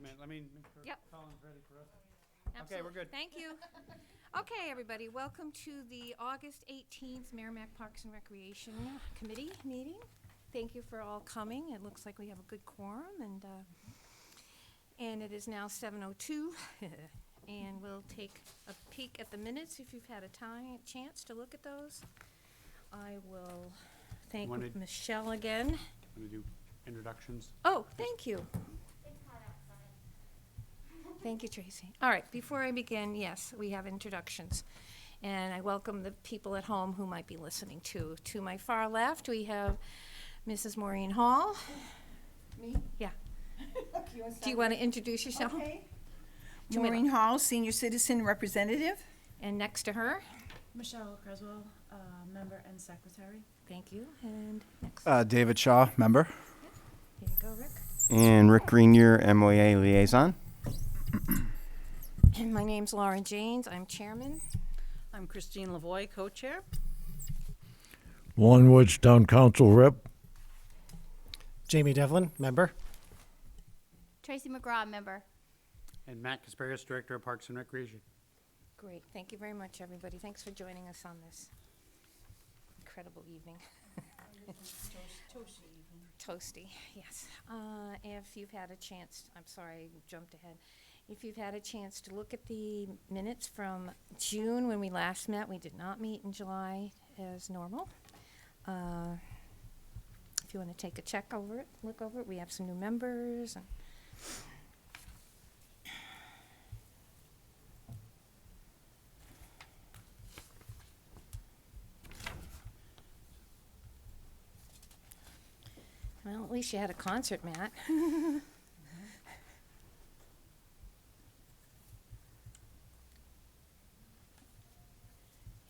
minute. Let me make sure Yep. Colin's ready for us. Absolutely. Okay, we're good. Thank you. Okay, everybody, welcome to the August 18th Merrimack Parks and Recreation Committee meeting. Thank you for all coming. It looks like we have a good quorum, and it is now 7:02. And we'll take a peek at the minutes if you've had a chance to look at those. I will thank Wanna- Michelle again. I'm going to do introductions. Oh, thank you. Thank you, Tracy. All right, before I begin, yes, we have introductions. And I welcome the people at home who might be listening too. To my far left, we have Mrs. Maureen Hall. Me? Yeah. Do Do you want to introduce yourself? Okay. 2 Maureen Hall, Senior Citizen Representative. And next to her, Michelle Creswell, member and secretary. thank you. And next, David Shaw, member. here you go, Rick. And Rick Grenier, MOA liaison. And my name's Lauren Janes. I'm chairman. I'm Christine Lavoie, co-chair. Warren Woods, Town Council Rep. Jamie Devlin, member. Tracy McGraw, member. And Matt Kasparis, Director of Parks and Recreation. Great. Thank you very much, everybody. Thanks for joining us on this incredible evening. Toasty evening. Toasty, yes. If you've had a chance, I'm sorry, I jumped ahead. If you've had a chance to look at the minutes from June when we last met, we did not meet in July as normal. If you want to take a check over it, look over it, we have some new members. And well, at least you had a concert, Matt.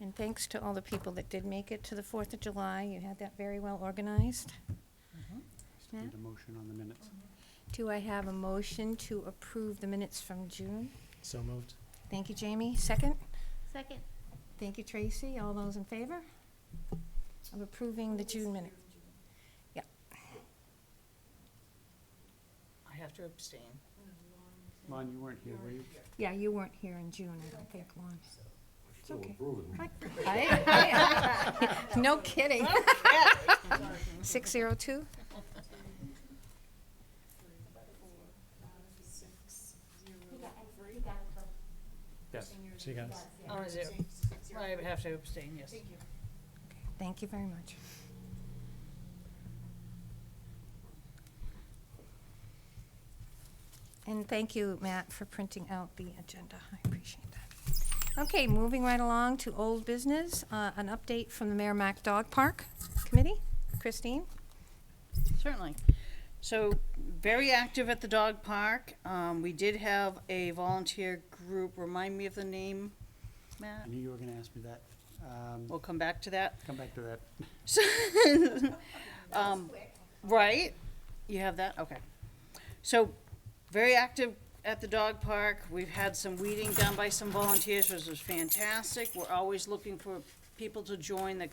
And thanks to all the people that did make it to the 4th of July. You had that very well organized. Matt? Need a motion on the minutes. Do I have a motion to approve the minutes from June? So moved. Thank you, Jamie. Second? Second. Thank you, Tracy. All those in favor of approving the June minutes? Yeah. I have to abstain. Lon, you weren't here, were you? Yeah, you weren't here in June, I don't think, Lon. It's okay. No kidding. 602? Yes. See you guys. Oh, is it? I have to abstain, yes. Thank you very much. And thank you, Matt, for printing out the agenda. I appreciate that. Okay, moving right along to old business, an update from the Merrimack Dog Park Committee. Christine? Certainly. So, very active at the dog park. We did have a volunteer group. Remind me of the name, I Matt? knew you were going to ask me that. We'll come back to that. Come back to that. Right? You have that? Okay. So, very active at the dog park. We've had some weeding done by some volunteers, which was fantastic. We're always looking for people to join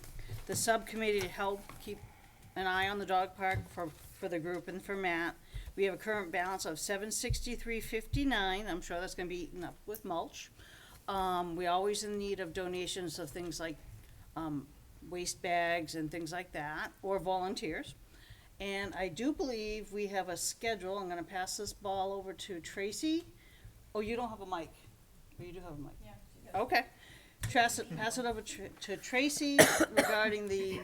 the subcommittee to help keep an eye on the dog park for the group and for Matt. We have a current balance of $763.59. I'm sure that's gonna be eaten up with mulch. We're always in need of donations of things like, waste bags and things like that, or volunteers. And I do believe we have a schedule. I'm gonna pass this ball over to Tracy. Oh, you don't have a mic. Or you do have a mic? Yeah. Okay. Pass it over to Tracy regarding the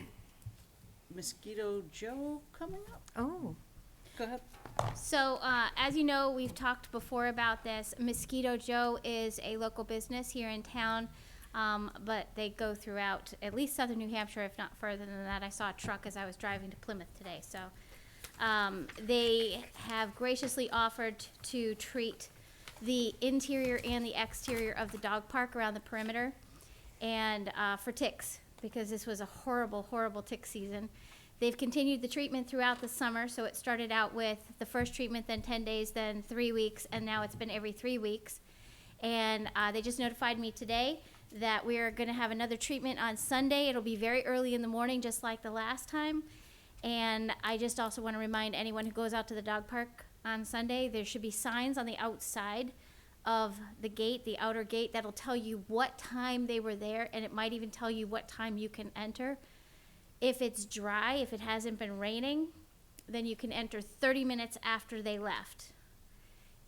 Mosquito Joe coming up. Oh. Go ahead. So, as you know, we've talked before about this. Mosquito Joe is a local business here in town, but they go throughout at least southern New Hampshire, if not further than that. I saw a truck as I was driving to Plymouth today. So, they have graciously offered to treat the interior and the exterior of the dog park around the perimeter, and for ticks, because this was a horrible, horrible tick season. They've continued the treatment throughout the summer, so it started out with the first treatment, then 10 days, then 3 weeks, and now it's been every 3 weeks. And they just notified me today that we're gonna have another treatment on Sunday. It'll be very early in the morning, just like the last time. And I just also wanna remind anyone who goes out to the dog park on Sunday. There should be signs on the outside of the gate, the outer gate, that'll tell you what time they were there, and it might even tell you what time you can enter. If it's dry, if it hasn't been raining, then you can enter 30 minutes after they left.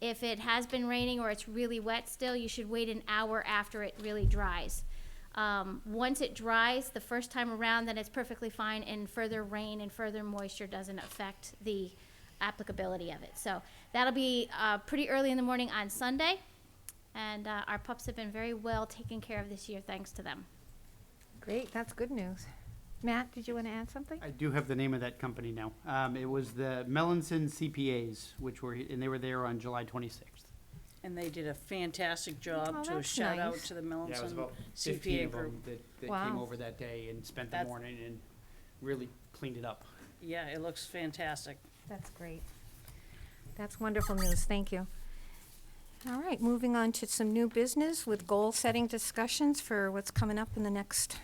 If it has been raining or it's really wet still, you should wait an hour after it really dries. Once it dries the first time around, then it's perfectly fine, and further rain and further moisture doesn't affect the applicability of it. So that'll be pretty early in the morning on Sunday, and our pups have been very well taken care of this year, thanks to them. Great, that's good news. Matt, did you want to add something? I do have the name of that company now. It was the Melanson CPAs, and they were there on July 26th. And they did a fantastic job. Oh, So that's shout out nice. to the Yeah, it was Melanson about 15 CPA of group. them that came Wow. over that day and spent the That's- morning and really cleaned it up. Yeah, it looks fantastic. That's great. That's wonderful news, thank you. All right, moving on to some new business with goal-setting discussions for what's coming up in the next,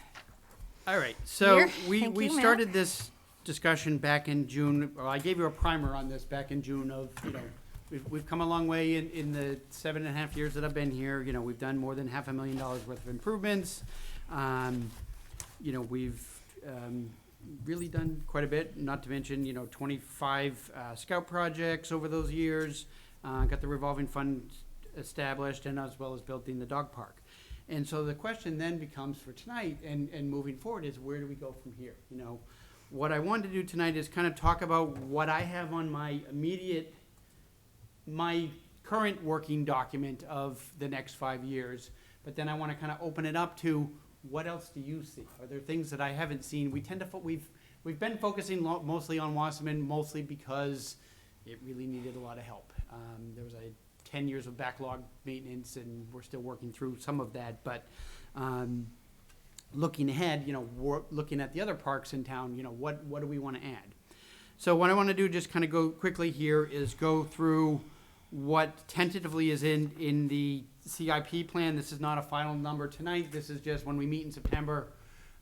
All right, so Here. we Thank you, Matt. started this discussion back in June, or I gave you a primer on this back in June of, we've come a long way in the 7.5 years that I've been here. We've done more than $500,000 worth of improvements. We've really done quite a bit, not to mention, 25 scout projects over those years. Got the revolving fund established, and as well as building the dog park. And so the question then becomes for tonight and moving forward is, where do we go from here? What I wanted to do tonight is kind of talk about what I have on my current working document of the next 5 years. But then I want to kind of open it up to, what else do you see? Are there things that I haven't seen? We tend to, we've been focusing mostly on Wasserman, mostly because it really needed a lot of help. There was 10 years of backlog maintenance, and we're still working through some of that. But looking ahead, we're looking at the other parks in town, what do we want to add? So what I want to do, just kind of go quickly here, is go through what tentatively is in the CIP plan. This is not a final number tonight. This is just when we meet in September.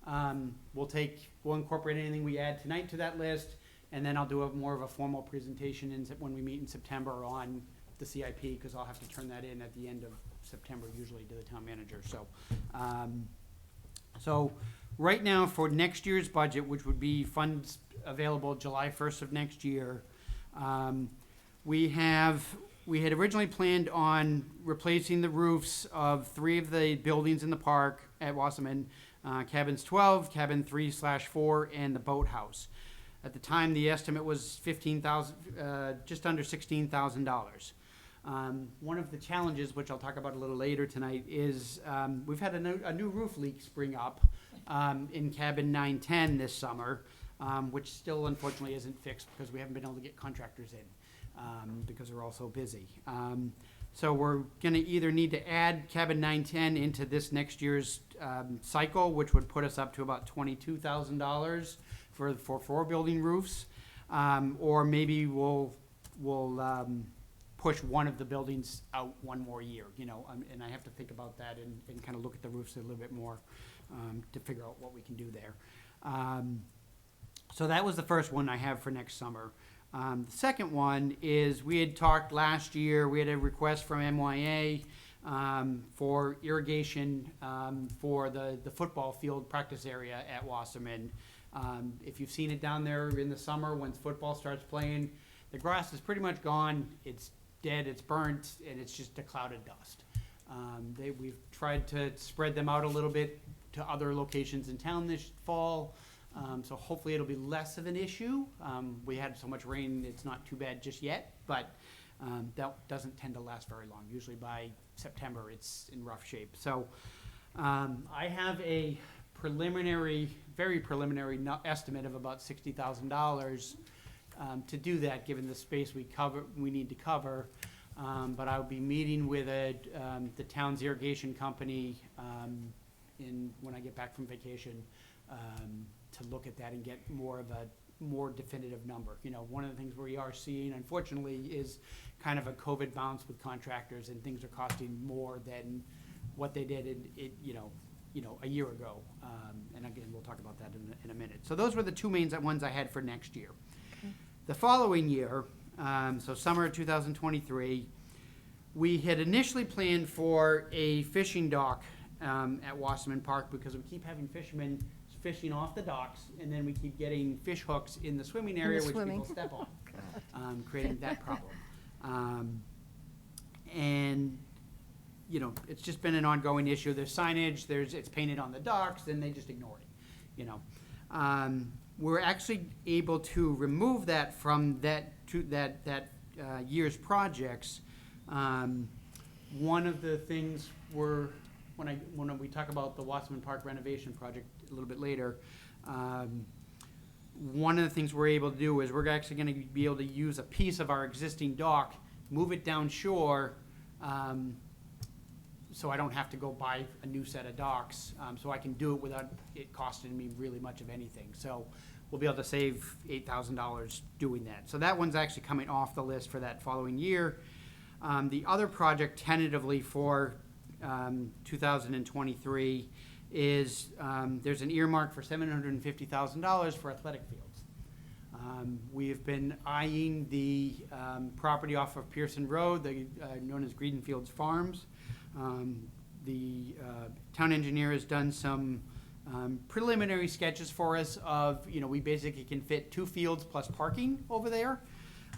We'll incorporate anything we add tonight to that list, and then I'll do more of a formal presentation when we meet in September on the CIP, because I'll have to turn that in at the end of September, usually to the town manager. So right now, for next year's budget, which would be funds available July 1st of next year, we had originally planned on replacing the roofs of 3 of the buildings in the park at Wasserman, cabins 12, cabin 3/4, and the boathouse. At the time, the estimate was just under $16,000. One of the challenges, which I'll talk about a little later tonight, is we've had a new roof leak spring up in cabin 910 this summer, which still unfortunately isn't fixed because we haven't been able to get contractors in because they're all so busy. So we're going to either need to add cabin 910 into this next year's cycle, which would put us up to about $22,000 for 4 building roofs, or maybe we'll push one of the buildings out one more year, and I have to think about that and kind of look at the roofs a little bit more to figure out what we can do there. So that was the first one I have for next summer. The second one is, we had talked last year, we had a request from MYA for irrigation for the football field practice area at Wasserman. If you've seen it down there in the summer, when football starts playing, the grass is pretty much gone. It's dead, it's burnt, and it's just a cloud of dust. We've tried to spread them out a little bit to other locations in town this fall, so hopefully it'll be less of an issue. We had so much rain, it's not too bad just yet, but that doesn't tend to last very long. Usually by September, it's in rough shape. So I have a very preliminary estimate of about $60,000 to do that, given the space we need to cover. But I'll be meeting with the town's irrigation company when I get back from vacation to look at that and get more definitive number. One of the things we are seeing, unfortunately, is kind of a COVID bounce with contractors, and things are costing more than what they did a year ago. And again, we'll talk about that in a minute. So those were the 2 main ones I had for next year. The following year, so summer of 2023. We had initially planned for a fishing dock at Wasserman Park because we keep having fishermen fishing off the docks, and then we keep getting fish hooks in the swimming area, which swimming. people step on, creating that problem. And you know, it's just been an ongoing issue. There's signage, it's painted on the docks, and they just ignore it, you know. We're actually able to remove that from that year's projects. One of the things when we talk about the Wasserman Park renovation project a little bit later, one of the things we're able to do is we're actually going to be able to use a piece of our existing dock, move it down shore, so I don't have to go buy a new set of docks, so I can do it without it costing me really much of anything. So we'll be able to save $8,000 doing that. So that one's actually coming off the list for that following year. The other project tentatively for 2023 is there's an earmark for $750,000 for athletic fields. We have been eyeing the property off of Pearson Road, known as Greenfields Farms. The town engineer has done some preliminary sketches for us of, you know, we basically can fit 2 fields plus parking over there.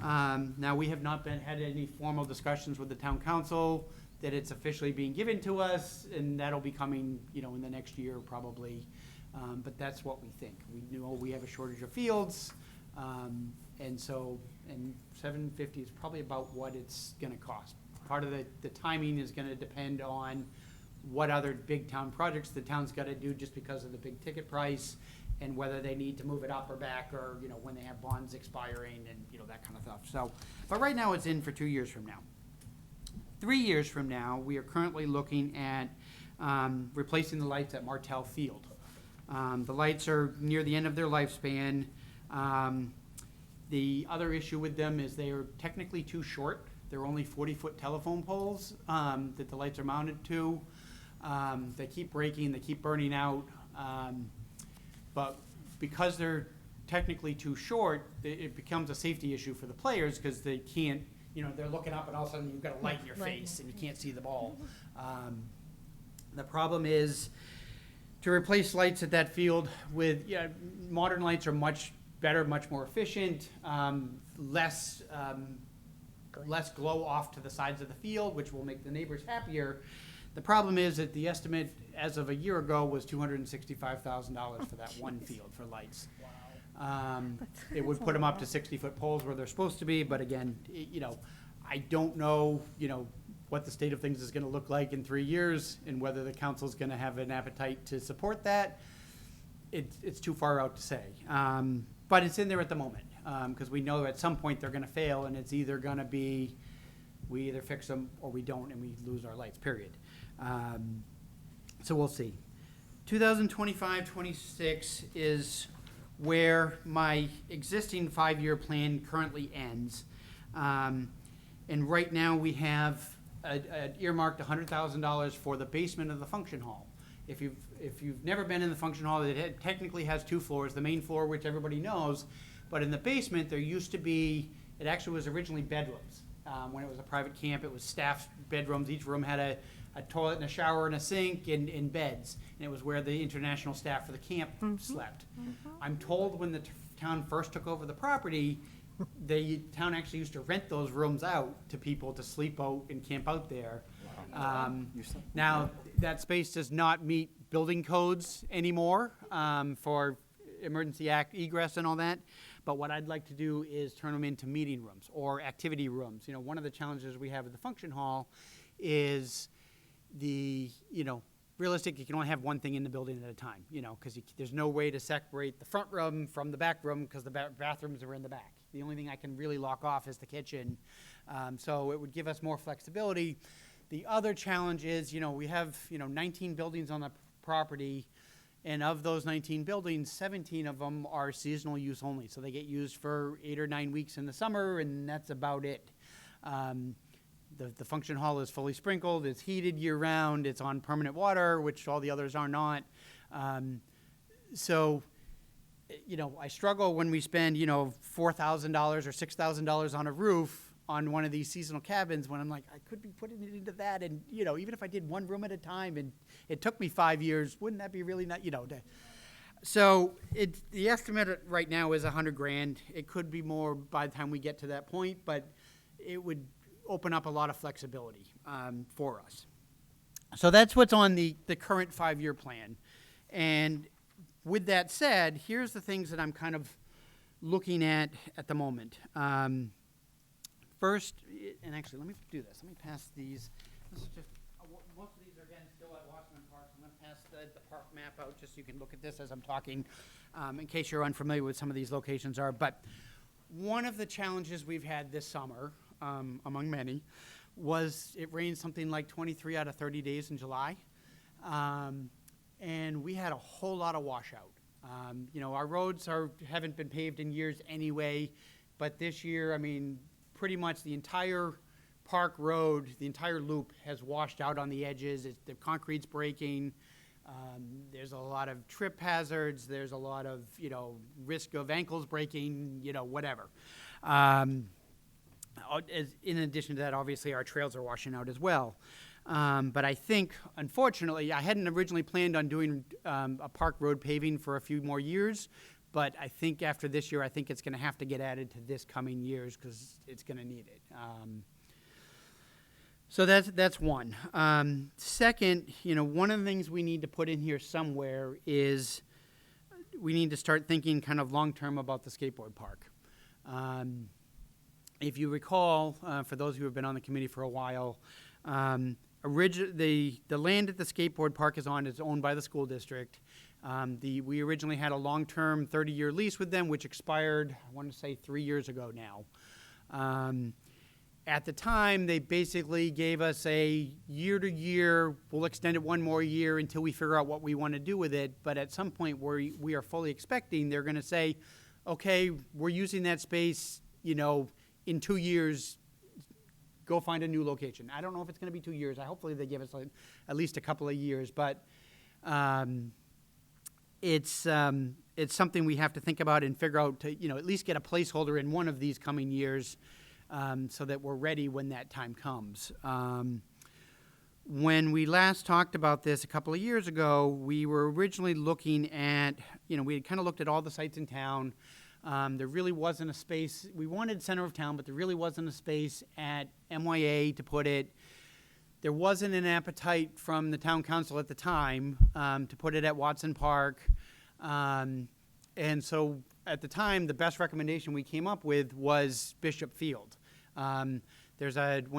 Now, we have not had any formal discussions with the town council that it's officially being given to us, and that'll be coming, you know, in the next year probably. But that's what we think. We know we have a shortage of fields, and $750 is probably about what it's gonna cost. Part of the timing is gonna depend on what other big town projects the town's gotta do just because of the big ticket price, and whether they need to move it up or back, or, you know, when they have bonds expiring and, you know, that kind of stuff. So, but right now it's in for 2 years from now. 3 years from now, we are currently looking at replacing the lights at Martell Field. The lights are near the end of their lifespan. The other issue with them is they are technically too short. They're only 40-foot telephone poles that the lights are mounted to. They keep breaking, they keep burning out. But because they're technically too short, it becomes a safety issue for the players because they can't, you know, they're looking up and all of a sudden you've got a light in your face and you can't see the ball. The problem is to replace lights at that field with, modern lights are much better, much more efficient, less glow off to the sides of the field, which will make the neighbors happier. The problem is that the estimate as of a year ago was $265,000 for that one field for lights. It would put them up to 60-foot poles where they're supposed to be, but again, I don't know, what the state of things is going to look like in 3 years and whether the council's going to have an appetite to support that. It's too far out to say. But it's in there at the moment because we know at some point they're going to fail, and it's either going to be we either fix them or we don't and we lose our lights, period. So we'll see. 2025-26 is where my existing 5-year plan currently ends. And right now we have earmarked $100,000 for the basement of the function hall. If you've never been in the function hall, it technically has 2 floors, the main floor, which everybody knows, but in the basement there used to be, it actually was originally bedrooms. When it was a private camp, it was staff bedrooms. Each room had a toilet and a shower and a sink and beds, and it was where the international staff for the camp slept. I'm told when the town first took over the property, the town actually used to rent those rooms out to people to sleep out and camp out there. Now, that space does not meet building codes anymore for emergency egress and all that. But what I'd like to do is turn them into meeting rooms or activity rooms. One of the challenges we have at the function hall is realistic, you can only have one thing in the building at a time, because there's no way to separate the front room from the back room because the bathrooms are in the back. The only thing I can really lock off is the kitchen. So it would give us more flexibility. The other challenge is, we have, 19 buildings on the property, and of those 19 buildings, 17 of them are seasonal use only. So they get used for 8 or 9 weeks in the summer, and that's about it. The function hall is fully sprinkled, it's heated year-round, it's on permanent water, which all the others are not. So you know, I struggle when we spend, you know, $4,000 or $6,000 on a roof on one of these seasonal cabins, when I'm like, I could be putting it into that, and, you know, even if I did one room at a time and it took me 5 years, wouldn't that be really not, you know, so the estimate right now is 100 grand. It could be more by the time we get to that point, but it would open up a lot of flexibility for us. So that's what's on the current 5-year plan. And with that said, here's the things that I'm kind of looking at the moment. First, and actually, let me do this. Let me pass these. This is just, most of these are, again, still at Washington Park. So I'm going to pass the park map out just so you can look at this as I'm talking, in case you're unfamiliar with some of these locations are. But one of the challenges we've had this summer, among many, was it rained something like 23 out of 30 days in July. And we had a whole lot of washout. You know, our roads haven't been paved in years anyway, but this year, I mean, pretty much the entire park road, the entire loop has washed out on the edges. The concrete's breaking. There's a lot of trip hazards. There's a lot of, you know, risk of ankles breaking, you know, whatever. In addition to that, obviously, our trails are washing out as well. But I think, unfortunately, I hadn't originally planned on doing a park road paving for a few more years, but I think after this year, I think it's going to have to get added to this coming years because it's going to need it. So that's one. Second, you know, one of the things we need to put in here somewhere is we need to start thinking kind of long-term about the skateboard park. If you recall, for those who have been on the committee for a while, the land that the skateboard park is on is owned by the school district. We originally had a long-term 30-year lease with them, which expired, I want to say 3 years ago now. At the time, they basically gave us a year-to-year, we'll extend it one more year until we figure out what we want to do with it. But at some point where we are fully expecting, they're going to say, okay, we're using that space, you know, in 2 years, go find a new location. I don't know if it's going to be 2 years. Hopefully they give us at least a couple of years. But it's something we have to think about and figure out to, you know, at least get a placeholder in one of these coming years so that we're ready when that time comes. When we last talked about this a couple of years ago, we were originally looking at, you know, we had kind of looked at all the sites in town. There really wasn't a space. We wanted center of town, but there really wasn't a space at MYA to put it. There wasn't an appetite from the town council at the time to put it at Watson Park. And so at the time, the best recommendation we came up with was Bishop Field. When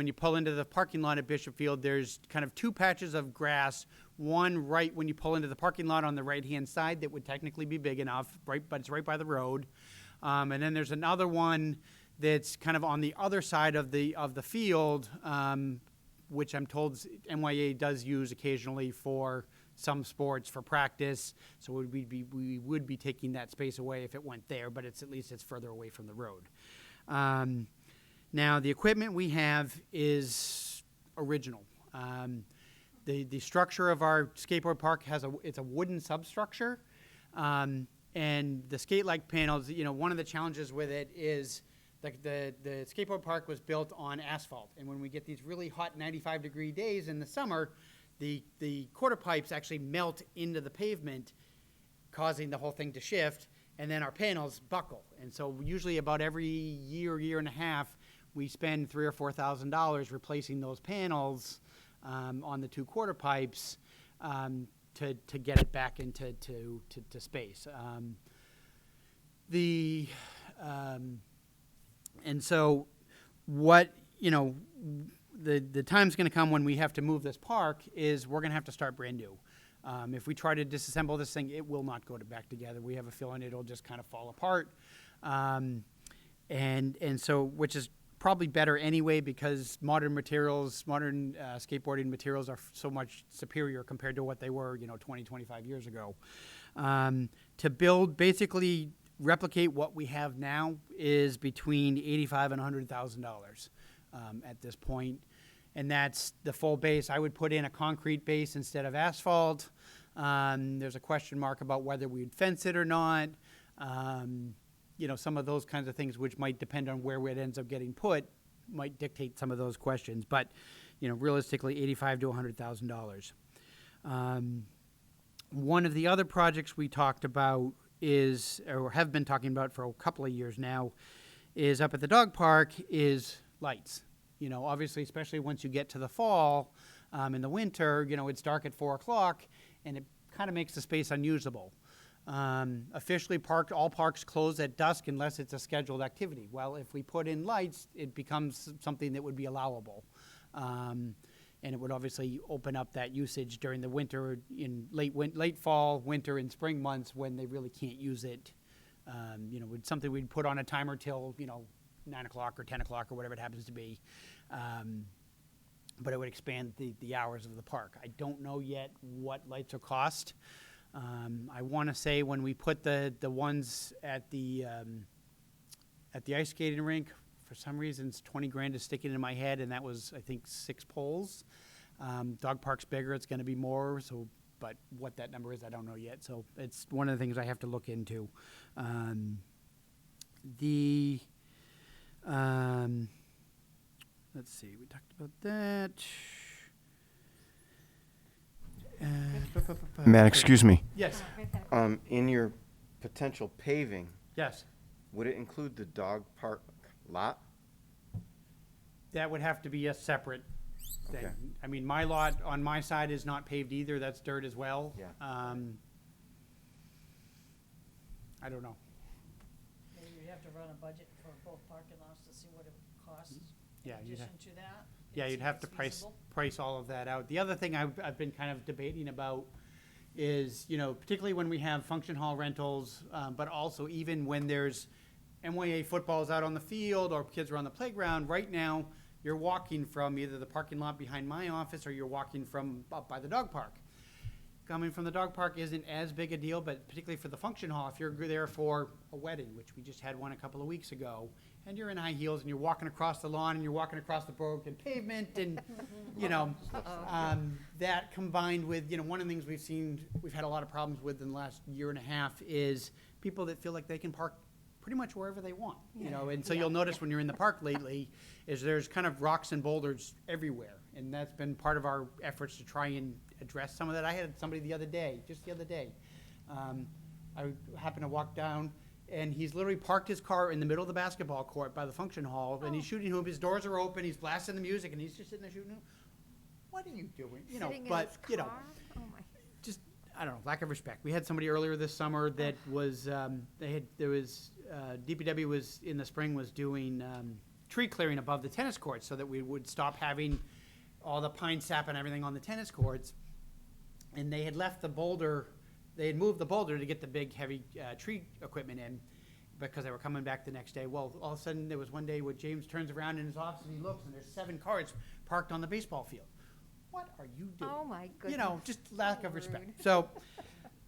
you pull into the parking lot at Bishop Field, there's kind of two patches of grass. One right when you pull into the parking lot on the right-hand side that would technically be big enough, right, but it's right by the road. And then there's another one that's kind of on the other side of the field, which I'm told MYA does use occasionally for some sports for practice. So we would be taking that space away if it went there, but at least it's further away from the road. Now the equipment we have is original. The structure of our skateboard park it's a wooden substructure, and the skate-like panels. You know, one of the challenges with it is the skateboard park was built on asphalt, and when we get these really hot 95-degree days in the summer, the quarter pipes actually melt into the pavement, causing the whole thing to shift, and then our panels buckle. And so usually about every year and a half, we spend $3,000 or $4,000 replacing those panels on the two quarter pipes to get it back into space. And so what, you know, the time's going to come when we have to move this park is we're going to have to start brand new. If we try to disassemble this thing, it will not go back together. We have a feeling it'll just kind of fall apart. And so, which is probably better anyway, because modern skateboarding materials are so much superior compared to what they were, 20, 25 years ago. To build, basically replicate what we have now is between $85,000 and $100,000 at this point. And that's the full base. I would put in a concrete base instead of asphalt. There's a question mark about whether we'd fence it or not. You know, some of those kinds of things, which might depend on where it ends up getting put, might dictate some of those questions. But, you know, realistically, $85,000 to $100,000. One of the other projects we talked about is, or have been talking about for a couple of years now, is up at the dog park is lights. You know, obviously, especially once you get to the fall, in the winter, you know, it's dark at 4 o'clock, and it kind of makes the space unusable. Officially all parks close at dusk unless it's a scheduled activity. Well, if we put in lights, it becomes something that would be allowable. And it would obviously open up that usage during the winter, in late fall, winter, and spring months when they really can't use it. You know, it's something we'd put on a timer till, you know, 9 o'clock or 10 o'clock or whatever it happens to be. But it would expand the hours of the park. I don't know yet what lights will cost. I want to say when we put the ones at the ice skating rink, for some reason, it's 20 grand is sticking in my head, and that was, I think, 6 poles. Dog park's bigger, it's going to be more, so, but what that number is, I don't know yet. So it's one of the things I have to look into. Let's see, we talked about that. Matt, excuse me. Yes, In your potential paving, yes. would it include the dog park lot? That would have to be a separate thing. Okay. I mean, my lot on my side is not paved either, that's dirt as well. Yeah. I don't know. Maybe we'd have to run a budget for both parking lots to see what it costs Yeah, in you'd addition have- to that. Yeah, and you'd see have if to it's price feasible. all of that out. The other thing I've been kind of debating about is, you know, particularly when we have function hall rentals, but also even when there's MYA footballs out on the field or kids are on the playground, right now, you're walking from either the parking lot behind my office or you're walking from up by the dog park. Coming from the dog park isn't as big a deal, but particularly for the function hall, if you're there for a wedding, which we just had one a couple of weeks ago, and you're in high heels and you're walking across the lawn and you're walking across the broken pavement and, you know, that combined with, you know, one of the things we've had a lot of problems with in the last year and a half is people that feel like they can park pretty much wherever they want, you know, and so you'll notice when you're in the park lately is there's kind of rocks and boulders everywhere, and that's been part of our efforts to try and address some of that. I had somebody just the other day, I happened to walk down, and he's literally parked his car in the middle of the basketball court by the function hall, and he's shooting hoop, his doors are open, he's blasting the music, and he's just sitting there shooting hoop. What are you doing? You know, Sitting in but, his you know, car? Oh, my. just, I don't know, lack of respect. We had somebody earlier this summer that was, DPW was, in the spring, was doing tree clearing above the tennis courts so that we would stop having all the pine sap and everything on the tennis courts. And they had left the boulder, they had moved the boulder to get the big, heavy tree equipment in because they were coming back the next day. Well, all of a sudden, there was one day where James turns around in his office and he looks, and there's 7 cars parked on the baseball field. What are you doing? Oh, my goodness. You know, just lack of Rude. respect. So,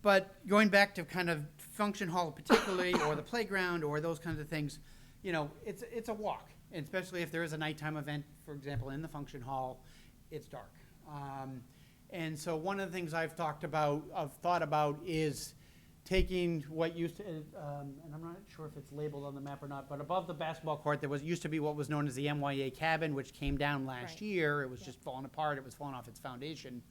but going back to kind of function hall particularly, or the playground, or those kinds of things, you know, it's a walk, and especially if there is a nighttime event, for example, in the function hall, it's dark. And so one of the things I've thought about is taking what used to, and I'm not sure if it's labeled on the map or not, but above the basketball court, there used to be what was known as the MYA cabin, which came down last Right. year. It was just falling apart. It was falling off its foundation.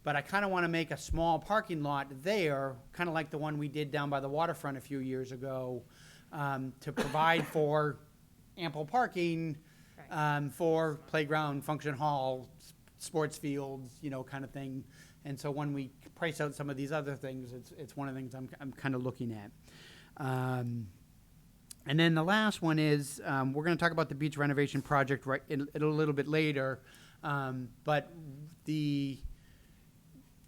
But I kind of want to make a small parking lot there, kind of like the one we did down by the waterfront a few years ago, to provide for ample parking, for playground, function hall, sports fields, you know, kind of thing. And so when we price out some of these other things, it's one of the things I'm kind of looking at. And then the last one is, we're going to talk about the beach renovation project a little bit later, but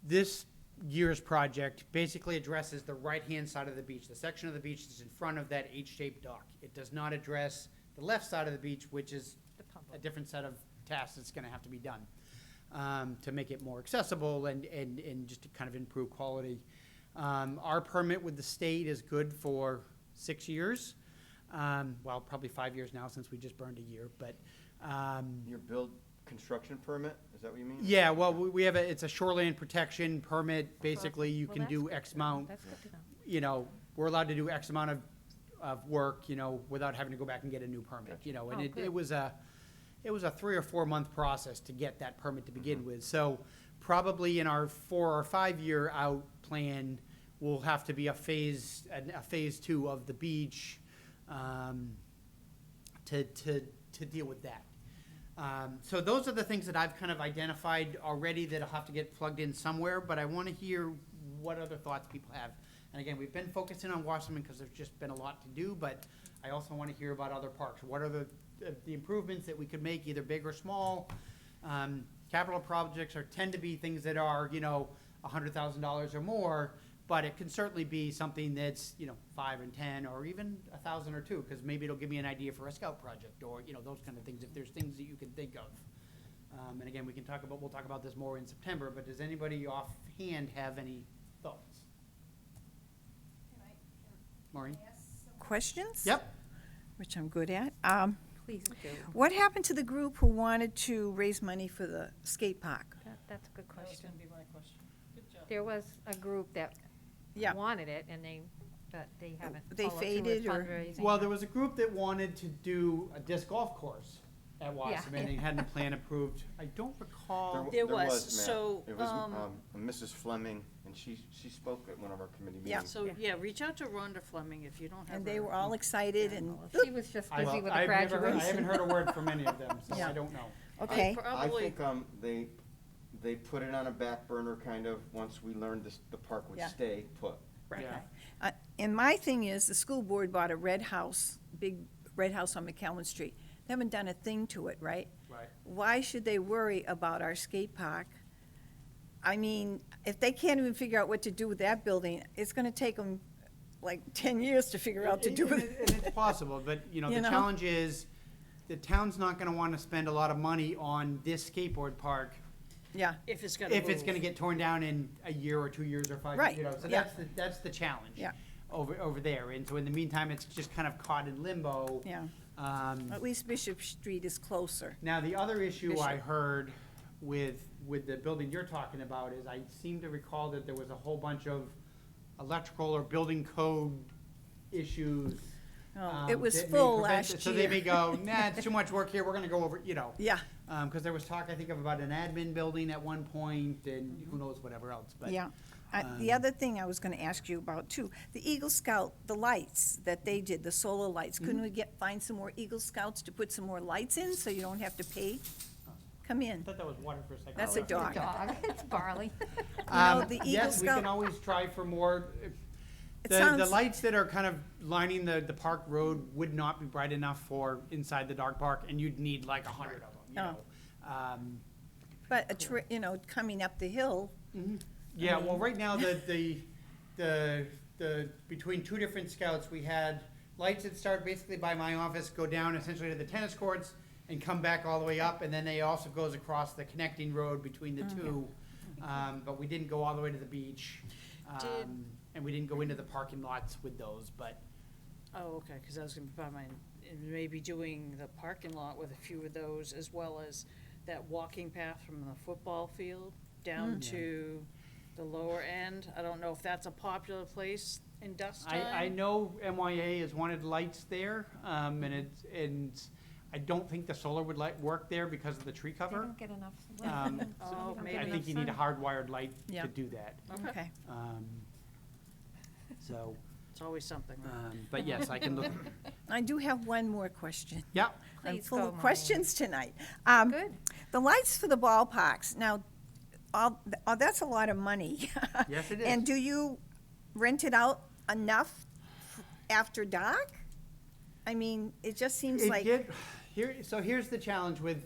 this year's project basically addresses the right-hand side of the beach, the section of the beach that's in front of that H-shaped dock. It does not address the left side of the beach, which is a different set of tasks that's going to have to be done to make it more accessible and just to kind of improve quality. Our permit with the state is good for 6 years. Well, probably 5 years now since we just burned a year, but Your construction permit, is that what you mean? yeah, well, we have it's a shoreline protection permit. Basically, you Well, can that's do good X to know. amount. That's good to know. You know, we're allowed to do X amount of work, you know, without having to go back and get a new permit, you know, and Oh, it good. was a 3 or 4 month process to get that permit to begin with. So probably in our 4 or 5 year out plan, will have to be a phase 2 of the beach, to deal with that. So those are the things that I've kind of identified already that'll have to get plugged in somewhere, but I want to hear what other thoughts people have. And again, we've been focusing on Wasserman because there's just been a lot to do, but I also want to hear about other parks. What are the improvements that we could make, either big or small? Capital projects tend to be things that are, you know, $100,000 or more, but it can certainly be something that's, you know, 5 and 10, or even 1,000 or 2, because maybe it'll give me an idea for a scout project, or, you know, those kind of things, if there's things that you can think of. And again, we'll talk about this more in September, but does anybody offhand have any thoughts? Maureen? Questions? Yep. Which I'm good at. Please do. What happened to the group who wanted to raise money for the skate park? That's a good That was question. gonna be my question. Good job. There was a group that Yeah. wanted it, and but they haven't They followed through with faded, or- fundraising. Well, there was a group that wanted to do a disc golf course at Wasserman, and hadn't a plan approved. I don't recall. There Matt. was, so, It was Mrs. Fleming, and she spoke at one of our committee Yeah. meetings. So, yeah, reach out to Rhonda Fleming if you don't have And her. they were all excited and, She was just I- busy with the I've never heard- I graduation. haven't heard a word from any of them, so Yeah. I don't know. okay. I Probably, think they put it on a back burner kind of, once we learned the park would Yeah. stay put. Yeah. And my thing is, the school board bought a red house, big red house on McCallum Street. They haven't done a thing to it, right? Right. Why should they worry about our skate park? I mean, if they can't even figure out what to do with that building, it's gonna take them like 10 years to figure out to do And it. and it's possible, but, you know, You the know? challenge is, the town's not gonna wanna spend a lot of money on this skateboard park Yeah, if it's gonna move. if it's gonna get torn down in a year or 2 years or 5 years, Right, you know, so yeah. that's the challenge. Yeah. Over there, and so in the meantime, it's just kind of caught in limbo. yeah. Um, At least Bishop Street is closer. Now, the other issue I Bishop. heard with the building you're talking about is, I seem to recall that there was a whole bunch of electrical or building code issues. Oh, It was that may full prevent last it. year. So they may go, nah, it's too much work here, we're gonna go over, you know. Yeah, Because there was talk, I think, of about an admin building at one point, and who knows whatever else, but. yeah. The other thing I was gonna ask you about too, the Eagle Scout, the lights that they did, the solar lights, couldn't we find some more Eagle Scouts to put some more lights in, so you don't have to pay? Come I in. thought that was water for a second. That's a Oh, dog. It's Barley. The Eagle Yes, we can Scout- always try for more. It The sounds- lights that are kind of lining the park road would not be bright enough for inside the dog park, and you'd need like 100 of them, you Oh. know. But coming up the hill, Yeah, well, right now, the between two different scouts, we had lights that start basically by my office, go down essentially to the tennis courts, and come back all the way up, and then they also goes across the connecting road between the two. But we didn't go all the way to the beach. Did- And we didn't go into the parking lots with those, but, Oh, okay, because I was gonna be part of mine, and maybe doing the parking lot with a few of those, as well as that walking path from the football field down Mm. to the lower end. I don't know if that's a popular place in dust time. I know MYA has wanted lights there, and I don't think the solar would work there because of the tree They cover. don't get enough. Oh, They don't maybe. get I think enough you need a sun. hardwired light Yeah. to do that. okay. So, It's always something, right? but yes, I can look, I do have one more question. yeah, I'm Please full go, of Maureen. questions tonight. Good. The lights for the ballparks, now, that's a lot of money. yes, it is. And do you rent it out enough after dark? I mean, it just seems like, So here's the challenge with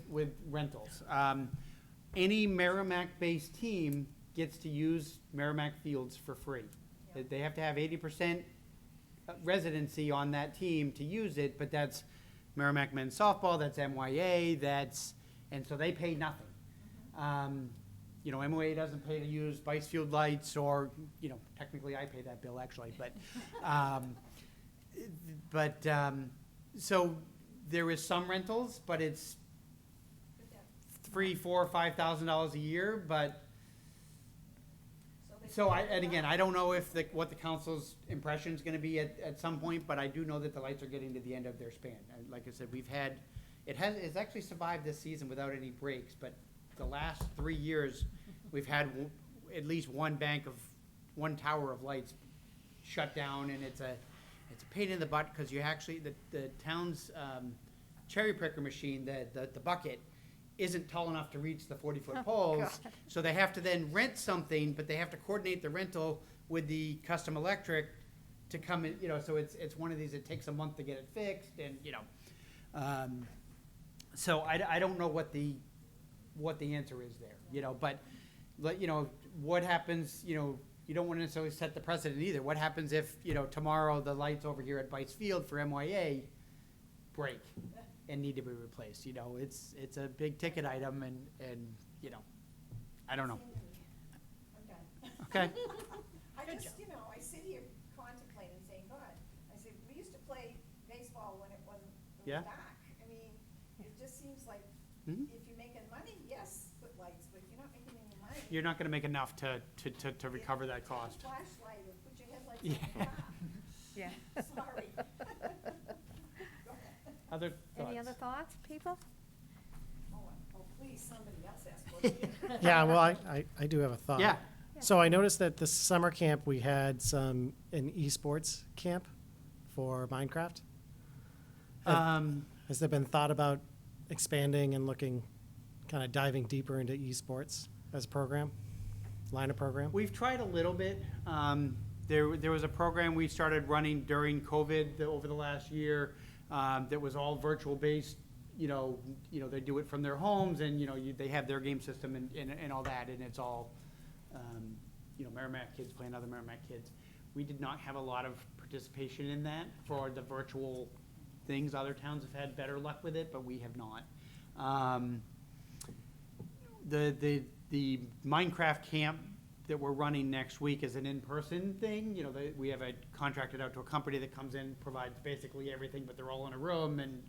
rentals. Any Merrimack-based team gets to use Merrimack Fields for free. They have to have 80% residency on that team to use it, but that's Merrimack men's softball, that's MYA, and so they pay nothing. You know, MYA doesn't pay to use Vice Field lights, or, you know, technically I pay that bill actually, so there is some rentals, but it's $3,000, $4,000, $5,000 a year, but So and again, I don't know if what the council's impression is gonna be at some point, but I do know that the lights are getting to the end of their span. And like I said, it's actually survived this season without any breaks, but the last 3 years, we've had at least one tower of lights shut down, and it's a pain in the butt, because you actually, the town's cherry picker machine, the bucket, isn't tall enough to reach the 40-foot poles, so they have to then rent something, but they have to coordinate the rental with the custom electric to come in, so it's one of these, it takes a month to get it fixed, and, so I don't know what the answer is there, but, what happens, you don't want to necessarily set the precedent either. What happens if, tomorrow the lights over here at Bice Field for MYA break and need to be replaced? It's a big ticket item, and I don't know. I'm done. Okay. I just, I sit here contemplating, saying, God, I said, we used to play baseball when it was Yeah. dark. I mean, it just seems like Mhm. if you're making money, yes, put lights, but if you're not making any money. You're not going to make enough to recover that cost. Flashlight or put your headlights Yeah. on the car. Yeah. Sorry. Other thoughts? Any other thoughts, people? Oh, please, somebody else ask questions. Yeah, well, I do have a thought. Yeah. So I noticed that this summer camp, we had an esports camp for Minecraft. Has there been thought about expanding and kind of diving deeper into esports as a program, line of program? We've tried a little bit. There was a program we started running during COVID over the last year that was all virtual based. They do it from their homes, and they have their game system and all that, and it's all Merrimack kids playing other Merrimack kids. We did not have a lot of participation in that for the virtual things. Other towns have had better luck with it, but we have not. The Minecraft camp that we're running next week is an in-person thing. We have contracted out to a company that comes in, provides basically everything, but they're all in a room, and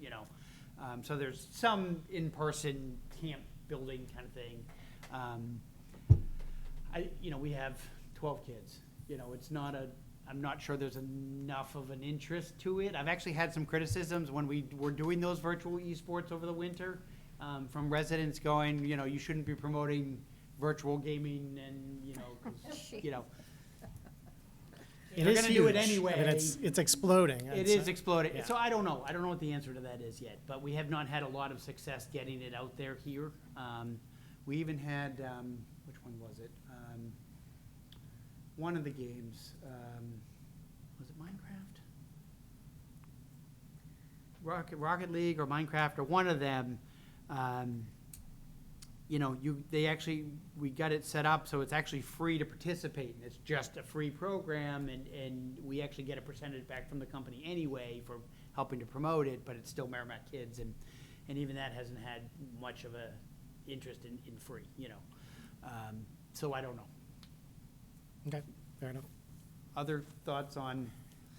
so there's some in-person camp building kind of thing. We have 12 kids. It's not I'm not sure there's enough of an interest to it. I've actually had some criticisms when we were doing those virtual esports over the winter, from residents going, you shouldn't be promoting virtual gaming, and, 'cause, It They're is gonna huge. do it anyway. I mean, it's exploding. It is exploding. yeah. So I don't know. I don't know what the answer to that is yet, but we have not had a lot of success getting it out there here. We even had, which one was it? One of the games, was it Minecraft? Rocket League or Minecraft or one of them. We got it set up so it's actually free to participate, and it's just a free program, and we actually get a percentage back from the company anyway for helping to promote it, but it's still Merrimack kids, and even that hasn't had much of a interest in free, so I don't know. Okay, fair enough. Other thoughts on,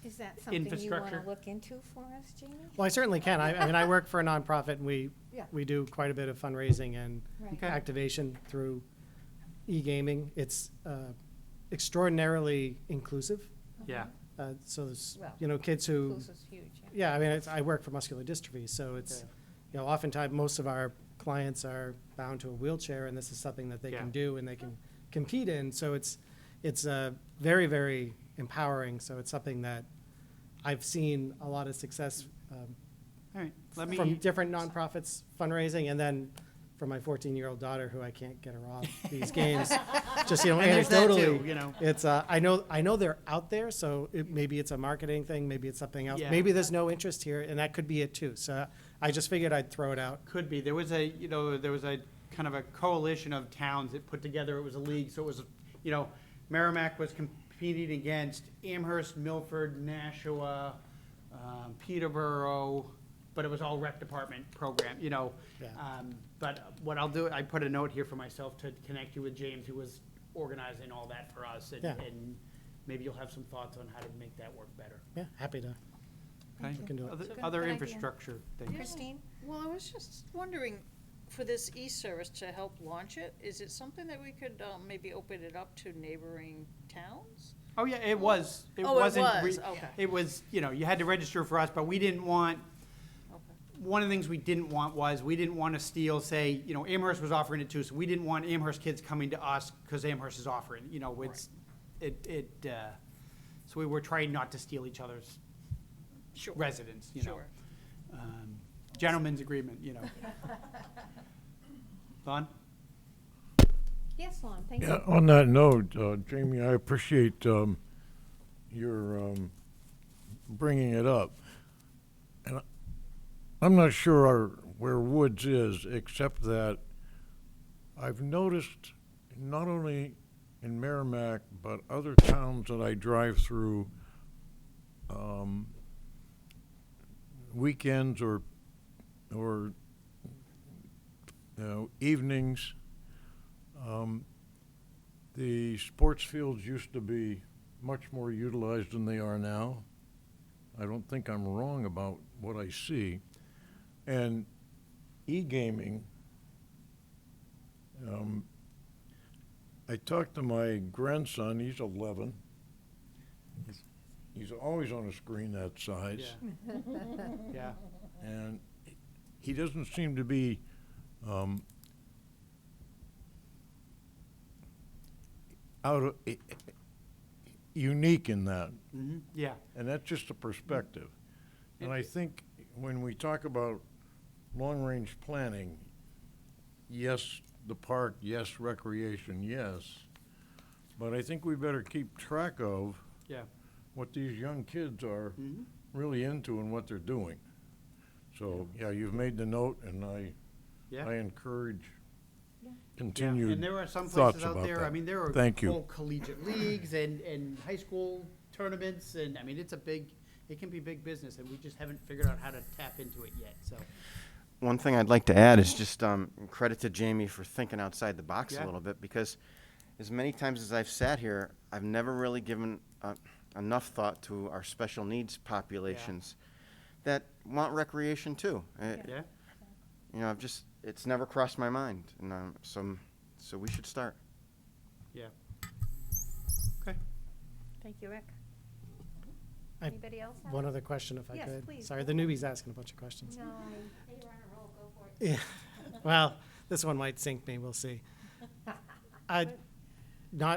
Is that something you want Infrastructure. to look into for us, Jamie? Well, I certainly can. I mean, I work for a nonprofit, and Yeah. we do quite a bit of fundraising and Right. Okay. activation through e-gaming. It's extraordinarily inclusive. yeah, So there's, Well, kids who, Inclusive's huge, yeah. yeah, I mean, I work for muscular dystrophy, so it's, Okay. oftentimes most of our clients are bound to a wheelchair, and this is something that they Yeah. can do and they can compete in. So it's very, very empowering. So it's something that I've seen a lot of success all right, from different nonprofits fundraising, and then from my 14-year-old daughter, who I can't get her off these games. Just And there's that too, anecdotally, it's I know they're out there. So maybe it's a marketing thing, maybe it's something else. Yeah. Maybe there's no interest here, and that could be it too. So I just figured I'd throw it out. Could be. There was a kind of a coalition of towns that put together, it was a league, so it was, Merrimack was competing against Amherst, Milford, Nashua, Peterborough, but it was all rec department program, Yeah. But what I'll do, I put a note here for myself to connect you with James, who was organizing all that for us, Yeah. and maybe you'll have some thoughts on how to make that work better. Yeah, happy to. Okay? We can do it. Other Good idea. infrastructure things. Christine? Well, I was just wondering, for this e-service to help launch it, is it something that we could, maybe open it up to neighboring towns? Oh, yeah, it was. It Oh, it wasn't was, okay. It was, you know, you had to register for us, but we didn't want, Okay. one of the things we didn't want was, we didn't want to steal, say, you know, Amherst was offering it too, so we didn't want Amherst kids coming to us because Amherst is offering, you know, so we were trying not to steal each other's Sure. residents, you know. Sure. Gentleman's agreement, you know. Lon? Yes, Lon, thank you. Yeah, on that note, Jamie, I appreciate your bringing it up. And I'm not sure where Woods is, except that I've noticed not only in Merrimack, but other towns that I drive through, weekends or evenings, the sports fields used to be much more utilized than they are now. I don't think I'm wrong about what I see. And e-gaming, I talked to my grandson, he's 11. He's always on a screen that size. Yeah. And he doesn't seem to be unique in that, Yeah. and that's just a perspective. And I think when we talk about long-range planning, yes, the park, yes, recreation, yes, but I think we better keep track of Yeah. what these young kids are Mhm. really into and what they're doing. So, yeah, you've made the note, and I Yeah. encourage Yeah, continued and there are some thoughts places out about there, I that. mean, there are Thank you. whole collegiate leagues and high school tournaments, and, I mean, it can be big business, and we just haven't figured out how to tap into it yet, so. One thing I'd like to add is just credit to Jamie for thinking outside the box Yeah. a little bit, because as many times as I've sat here, I've never really given enough thought to our special needs populations that want recreation too. Yeah, You know, it's never crossed my mind, and so we should start. yeah. Okay. Thank you, Rick. I- Anybody else have? One other question, if I Yes, could. please, Sorry, go the ahead. newbie's asking a bunch of questions. No, They were on a roll, go for it. Yeah, well, this one might sink me, we'll see.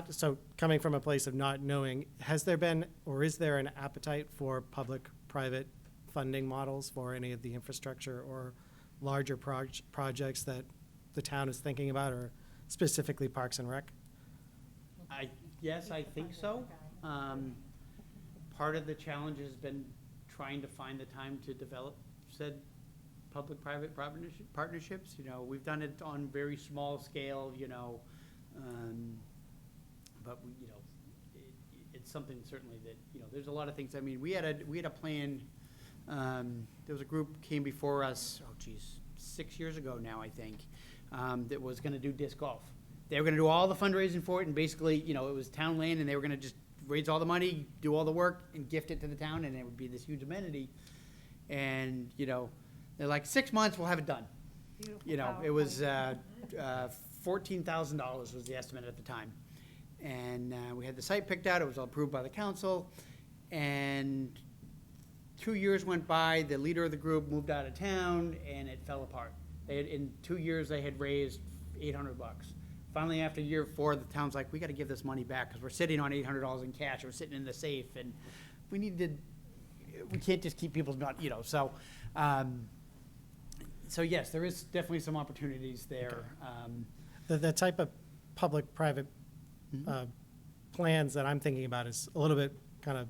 So coming from a place of not knowing, has there been, or is there an appetite for public-private funding models for any of the infrastructure or larger projects that the town is thinking about, or specifically Parks and Rec? Yes, I think so. Part of the challenge has been trying to find the time to develop said public-private partnerships. You know, we've done it on very small scale, you know, but you know, it's something certainly that, you know, there's a lot of things. I mean, we had a plan. There was a group came before us, 6 years ago now, I think, that was going to do disc golf. They were going to do all the fundraising for it, and basically, you know, it was town land, and they were going to just raise all the money, do all the work, and gift it to the town, and it would be this huge amenity. And, you know, they're like, 6 months, we'll have it done. beautiful. You know, it was $14,000 was the estimate at the time. And we had the site picked out, it was all approved by the council, and 2 years went by, the leader of the group moved out of town, and it fell apart. In 2 years, they had raised $800. Finally, after year 4, the town's like, we gotta give this money back, because we're sitting on $800 in cash, we're sitting in the safe, and we can't just keep people's not, you know, so, so yes, there is definitely some opportunities there. The type of public-private plans that I'm thinking about is a little bit kind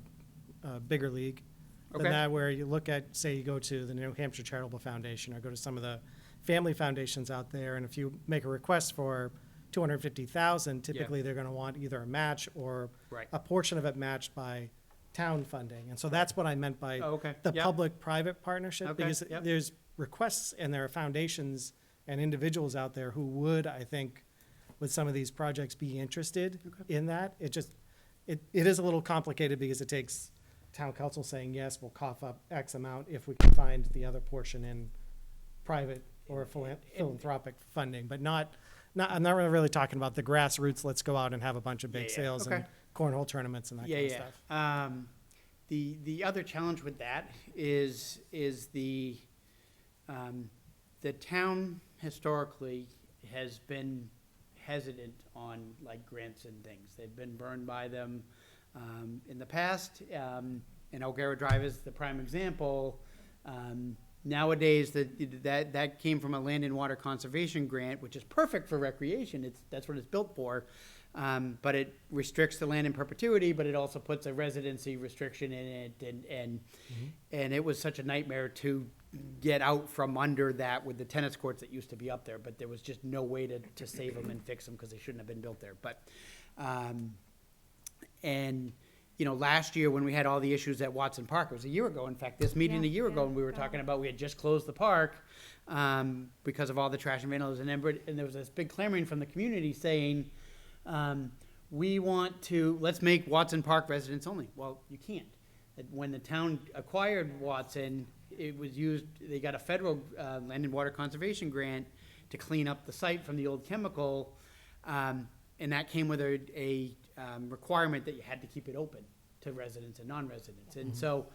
of bigger league than Okay. that, where you look at, say, you go to the New Hampshire Charitable Foundation or go to some of the family foundations out there, and if you make a request for $250,000, typically they're going to want either a match or Right. a portion of it matched by town funding. And so that's what I meant by Oh, okay. the Yep. public-private partnership, Okay, because yep. there's requests and there are foundations and individuals out there who would, I think, with some of these projects, be interested in that. It is a little complicated because it takes town council saying, yes, we'll cough up X amount if we can find the other portion in private or philanthropic funding, but I'm not really talking about the grassroots, let's go out and have a bunch of big Yeah, sales okay. and cornhole tournaments and that kind of stuff. The other challenge with that is the town historically has been hesitant on like grants and things. They've been burned by them in the past. And O'Gara Drive is the prime example. Nowadays, that came from a land and water conservation grant, which is perfect for recreation. That's what it's built for. But it restricts the land in perpetuity, but it also puts a residency restriction in it, and it was such a nightmare to get out from under that with the tennis courts that used to be up there, but there was just no way to save them and fix them because they shouldn't have been built there. But, and, you know, last year when we had all the issues at Watson Park, it was a year ago, in fact, this meeting a year ago, and we were talking about, we had just closed the park because of all the trash and vandalism, and there was this big clamoring from the community saying, we want to, let's make Watson Park residents only. Well, you can't. When the town acquired Watson, it was used, they got a federal land and water conservation grant to clean up the site from the old chemical, and that came with a requirement that you had to keep it open to residents and non-residents. And so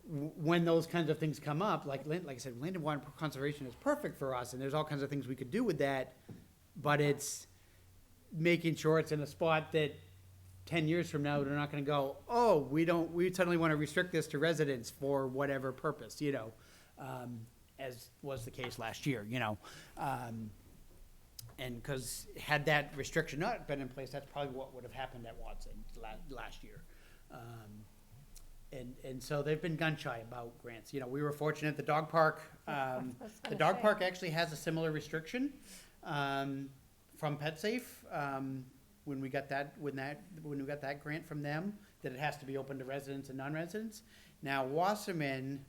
when those kinds of things come up, like I said, land and water conservation is perfect for us, and there's all kinds of things we could do with that, but it's making sure it's in a spot that 10 years from now, they're not going to go, oh, we suddenly want to restrict this to residents for whatever purpose, you know, as was the case last year, you know. And because had that restriction not been in place, that's probably what would have happened at Watson last year. And so they've been gun shy about grants. You know, we were fortunate, the dog park, the dog park actually has a similar restriction from PetSafe. When we got that grant from them, that it has to be open to residents and non-residents. Now, Wasserman,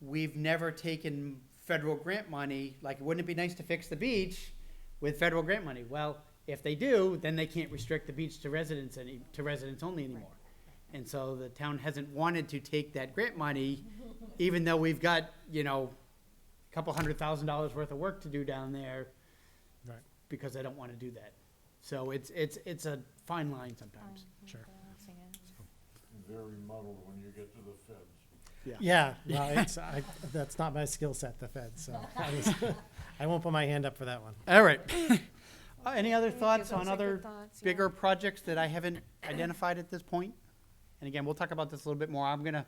we've never taken federal grant money. Like, wouldn't it be nice to fix the beach with federal grant money? Well, if they do, then they can't restrict the beach to residents only anymore. And so the town hasn't wanted to take that grant money, even though we've got, you know, a couple $100,000 worth of work to do down there, Right. because they don't want to do that. So it's a fine line sometimes. Sure. Very muddled when you get to the feds. Yeah, well, that's not my skill set, the Fed, so I won't put my hand up for that one. All right. Any other thoughts those on are other good thoughts, yeah. bigger projects that I haven't identified at this point? And again, we'll talk about this a little bit more. I'm gonna,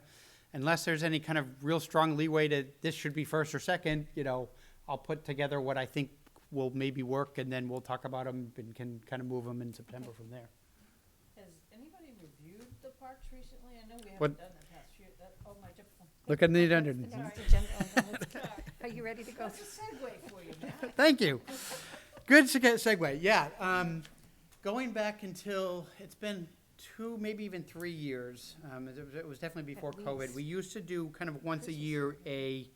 unless there's any kind of real strong leeway to this should be first or second, you know, I'll put together what I think will maybe work, and then we'll talk about them and can kind of move them in September from there. Has anybody reviewed the parks recently? I know we What- haven't done that past year. My different. Look at the agenda. The next agenda item, let's go. Are you ready to go? That's a segue for you, Matt. Thank you. Good segue. Yeah. Going back until, it's been 2, maybe even 3 years. It was definitely before At COVID. least. We used to do kind of once a year a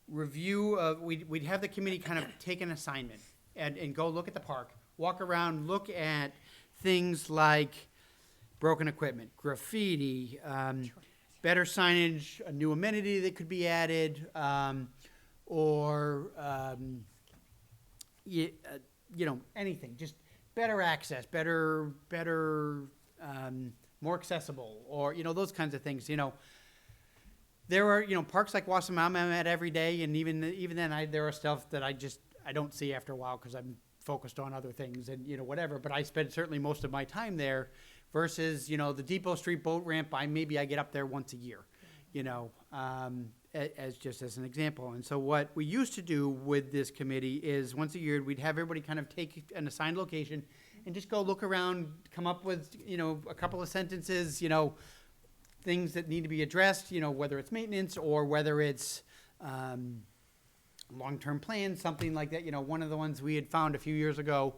review of, we'd have the committee kind of take an assignment and go look at the park, walk around, look at things like broken equipment, graffiti, better signage, a new amenity that could be added, or you know, anything, just better access, better, more accessible, or, you know, those kinds of things, you know. There are, you know, parks like Wasserman I'm at every day, and even then, there are stuff that I don't see after a while because I'm focused on other things and, you know, whatever, but I spend certainly most of my time there versus, you know, the Depot Street boat ramp, maybe I get up there once a year, you know, as just as an example. And so what we used to do with this committee is once a year, we'd have everybody kind of take an assigned location and just go look around, come up with, you know, a couple of sentences, you know, things that need to be addressed, you know, whether it's maintenance or whether it's long-term plans, something like that. You know, one of the ones we had found a few years ago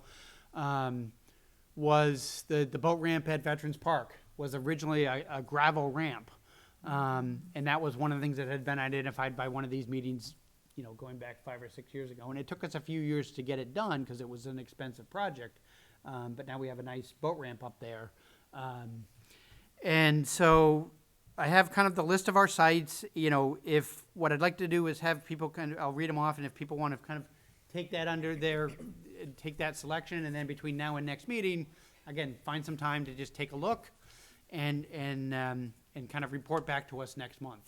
was the boat ramp at Veterans Park was originally a gravel ramp. And that was one of the things that had been identified by one of these meetings, you know, going back 5 or 6 years ago. And it took us a few years to get it done because it was an expensive project. But now we have a nice boat ramp up there. And so I have kind of the list of our sites, if, what I'd like to do is have people I'll read them off, and if people want to kind of take that under take that selection, and then between now and next meeting, again, find some time to just take a look and kind of report back to us next month,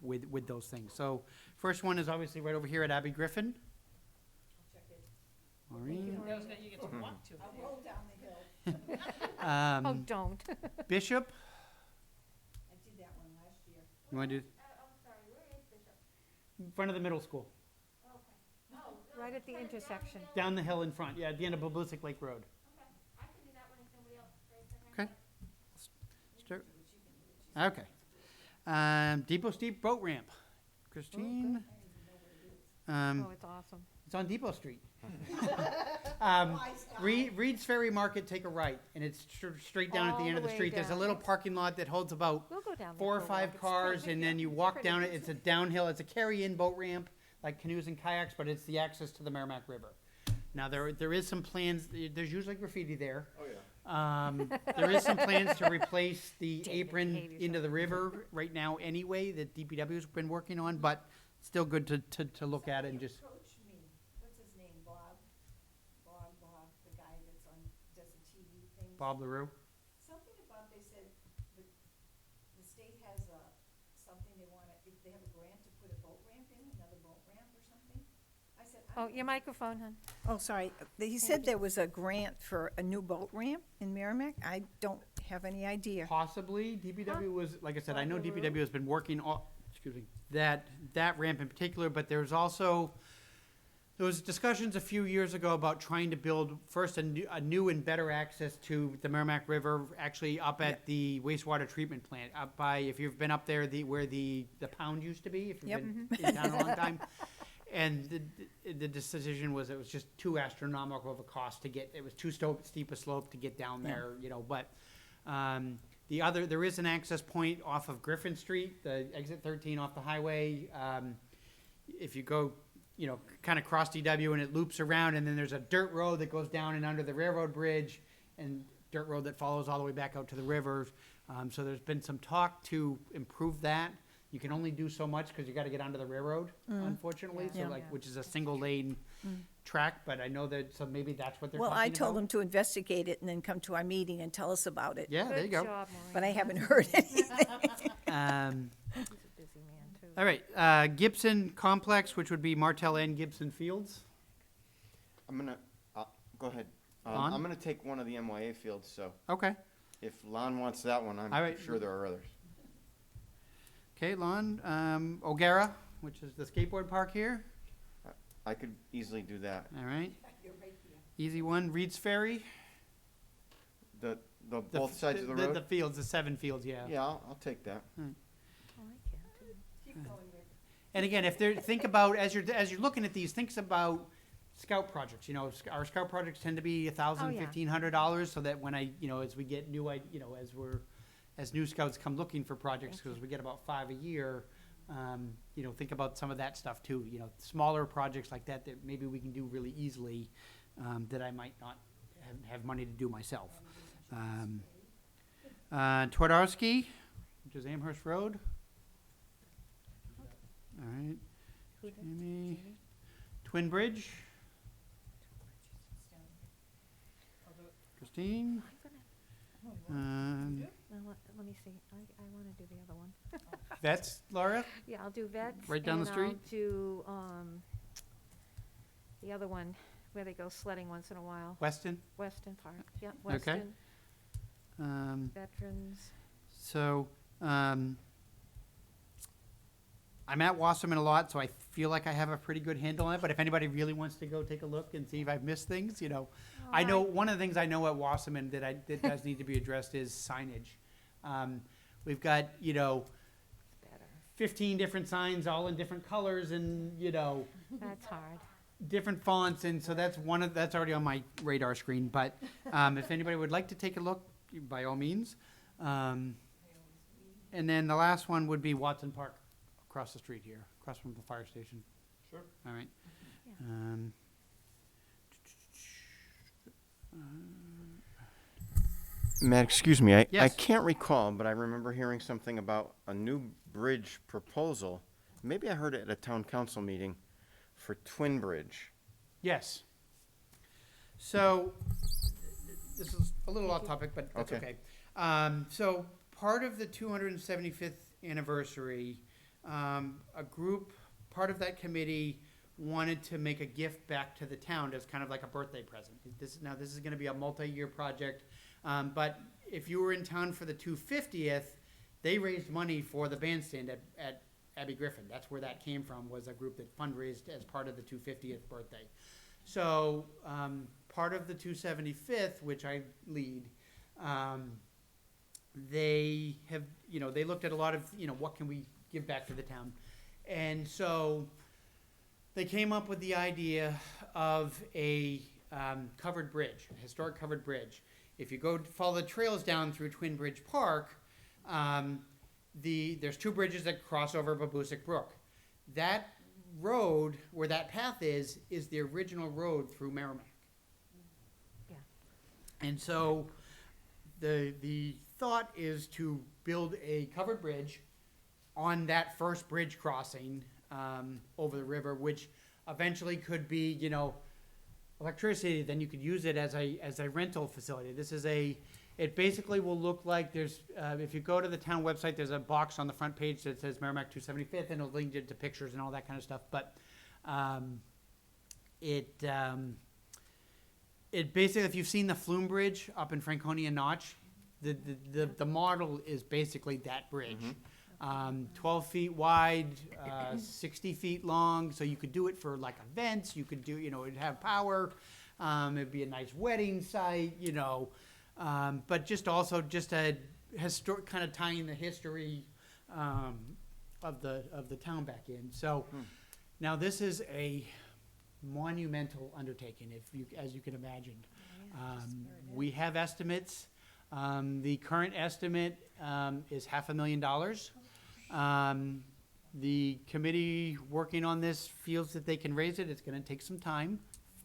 with those things. So first one is obviously right over here at Abby Griffin. Maureen. You get to walk to it. I'll roll down the hill. Oh, don't. Bishop, I did that one last year. you want to do? In front of the middle school, Right at the intersection. down the hill in front, yeah, at the end of Babusik Lake Road. Okay. Start. Okay. Depot Steep Boat Ramp. Christine. Oh, it's awesome. It's on Depot Street. Reed's Ferry Market, take a right, and it's straight down at the All end of the the way street. There's a down. little parking lot that holds about We'll go down there 4 or for a walk. 5 It's cars, pretty. and then you walk down it. It's a downhill. It's a carry-in boat ramp, like canoes and kayaks, but it's the access to the Merrimack River. Now, there is some plans. There's usually graffiti there. Oh, yeah. There is some plans to replace the apron behave yourself. into the river right now anyway, that DPW's been working on, but still good to look at it and just. Approached me, what's his name, Bob, the guy that's on, does the TV thing. Bob LaRue. Something about, they said, the state has something they wanna, if they have a grant to put a boat ramp in, another boat ramp or something. I said, I Oh, don't your microphone, hon. Oh, sorry. He said there was a grant for a new boat ramp in Merrimack. I don't have any idea. Possibly, DPW was, like I said, I know DPW has been working on, that ramp in particular, but there was discussions a few years ago about trying to build first a new and better access to the Merrimack River, actually up at the wastewater treatment plant, up by, if you've been up there, where the pound used to be, if you've Yep. been in town a long time. And the decision was it was just too astronomical of a cost to get, it was too steep a slope to get down there, but, there is an access point off of Griffin Street, the exit 13 off the highway. If you go, kind of cross DW and it loops around, and then there's a dirt road that goes down and under the railroad bridge, and dirt road that follows all the way back out to the river. So there's been some talk to improve that. You can only do so much because you got to get onto the railroad, unfortunately. So Yeah. which is a single lane track, but I know that, so maybe that's what they're Well, talking I told about. him to investigate it and then come to our meeting and tell us about it. Yeah, there you Good go. job, Maureen. But I haven't heard anything. He's a busy man, too. All right, Gibson Complex, which would be Martell and Gibson Fields. I'm gonna, go ahead. Lon? I'm gonna take one of the MYA fields, so Okay. if Lon wants that one, All I'm right. sure there are others. Okay, Lon. O'Gara, which is the skateboard park here. I could easily do that. All right. Easy one. Reed's Ferry. The The both f- sides of the The road? fields, the 7 fields, yeah. Yeah, I'll take that. Oh, I can, too. And again, think about, as you're looking at these, think about scout projects. Our scout projects tend to be $1,000, Oh, yeah. $1,500, so that when as we get new, as new scouts come looking for projects, because we get about 5 a year, think about some of that stuff too. Smaller projects like that maybe we can do really easily, that I might not have money to do myself. Twardowski, which is Amherst Road. All right. Jamie. Twin Bridge. Christine. Now, let me see. I want to do the other one. Vets, Laura. Yeah, I'll do vets. Right down the and street? I'll do, the other one, where they go sledding once in a while. Weston. Weston Park, yeah, Okay. Weston, veterans. So, I'm at Wasserman a lot, so I feel like I have a pretty good handle on it, but if anybody really wants to go take a look and see if I've missed things, I know, one of the things I know at Wasserman that does need to be addressed is signage. We've got, Better. 15 different signs, all in different colors and, That's hard. different fonts, and so that's already on my radar screen, but, if anybody would like to take a look, by all means. And then the last one would be Watson Park, across the street here, across from the fire station. Sure. All right. Yeah. Matt, excuse me, I Yes. can't recall, but I remember hearing something about a new bridge proposal. Maybe I heard it at a town council meeting for Twin Bridge. Yes. So, this is a little off topic, but that's Okay. okay. So, part of the 275th anniversary, a group, part of that committee wanted to make a gift back to the town as kind of like a birthday present. This is gonna be a multi-year project, but if you were in town for the 250th, they raised money for the bandstand at Abbey Griffin. That's where that came from, was a group that fundraised as part of the 250th birthday. So, part of the 275th, which I lead, they have, they looked at a lot of, what can we give back to the town? And so they came up with the idea of a covered bridge, a historic covered bridge. If you go follow the trails down through Twin Bridge Park, there's two bridges that cross over Babusick Brook. That road, where that path is the original road through Merrimack. Yeah. And so the thought is to build a covered bridge on that first bridge crossing over the river, which eventually could be, electricity. Then you could use it as a rental facility. It basically will look like there's, if you go to the town website, there's a box on the front page that says Merrimack 275th, and it'll link you to pictures and all that kind of stuff. But it basically, if you've seen the Flume Bridge up in Franconia Notch, the model is basically that bridge. 12 feet wide, 60 feet long, so you could do it for like events. You could do, it'd have power. It'd be a nice wedding site, but just a historic, kind of tying the history of the town back in. So now this is a monumental undertaking, as you can imagine. We have estimates. The current estimate is $500,000. The committee working on this feels that they can raise it. It's going to take some time,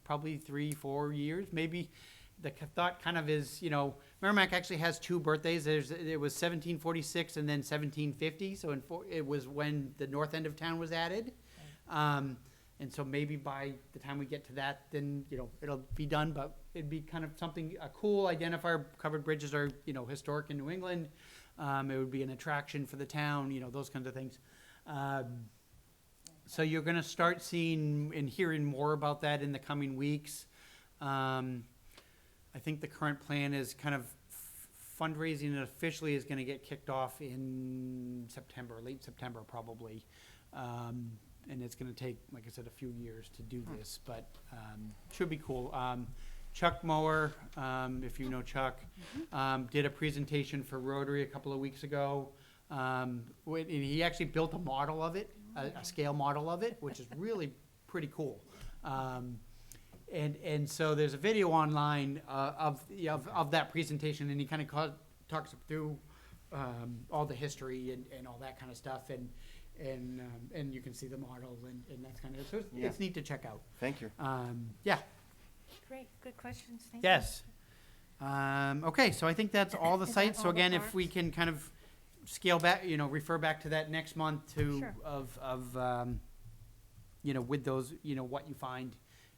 probably 3-4 years, maybe. The thought kind of is, Merrimack actually has two birthdays. It was 1746 and then 1750. So it was when the north end of town was added. And so maybe by the time we get to that, then, it'll be done. But it'd be kind of something, a cool identifier. Covered bridges are, historic in New England. It would be an attraction for the town, those kinds of things. So you're going to start seeing and hearing more about that in the coming weeks. I think the current plan is kind of fundraising officially is going to get kicked off in September, late September probably. And it's going to take, like I said, a few years to do this, but should be cool. Chuck Mower, if you know Chuck, did a presentation for Rotary a couple of weeks ago. He actually built a model of it, a scale model of it, which is really pretty cool. And so there's a video online of that presentation, and he kind of talks through all the history and all that kind of stuff, and you can see the model and that's kind of, so it's neat to check out. Thank you. Yeah. Great, good questions, thank you. Yes. Okay, so I think that's all the Is that sites. So all the again, if we parks? can kind of scale back, refer back to that next month Sure. with those, what you find.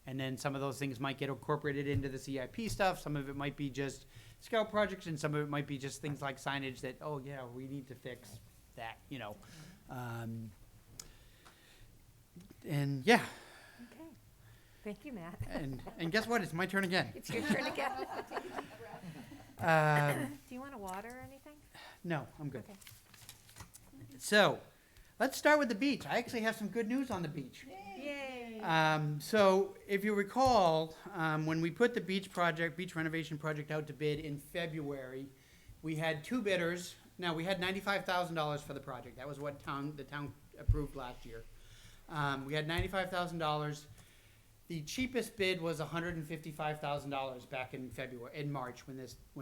And then some of those things might get incorporated into the CIP stuff. Some of it might be just scout projects, and some of it might be just things like signage that, oh yeah, we need to fix that, and yeah, Okay, thank you, Matt. and guess what? It's my turn again. It's your turn again. Do you want a water or anything? No, I'm good. Okay. So, let's start with the beach. I actually have some good news on the beach. Yay. So, if you recall, when we put the beach renovation project out to bid in February, we had two bidders. Now, we had $95,000 for the project. That was what the town approved last year. We had $95,000. The cheapest bid was $155,000 back in March when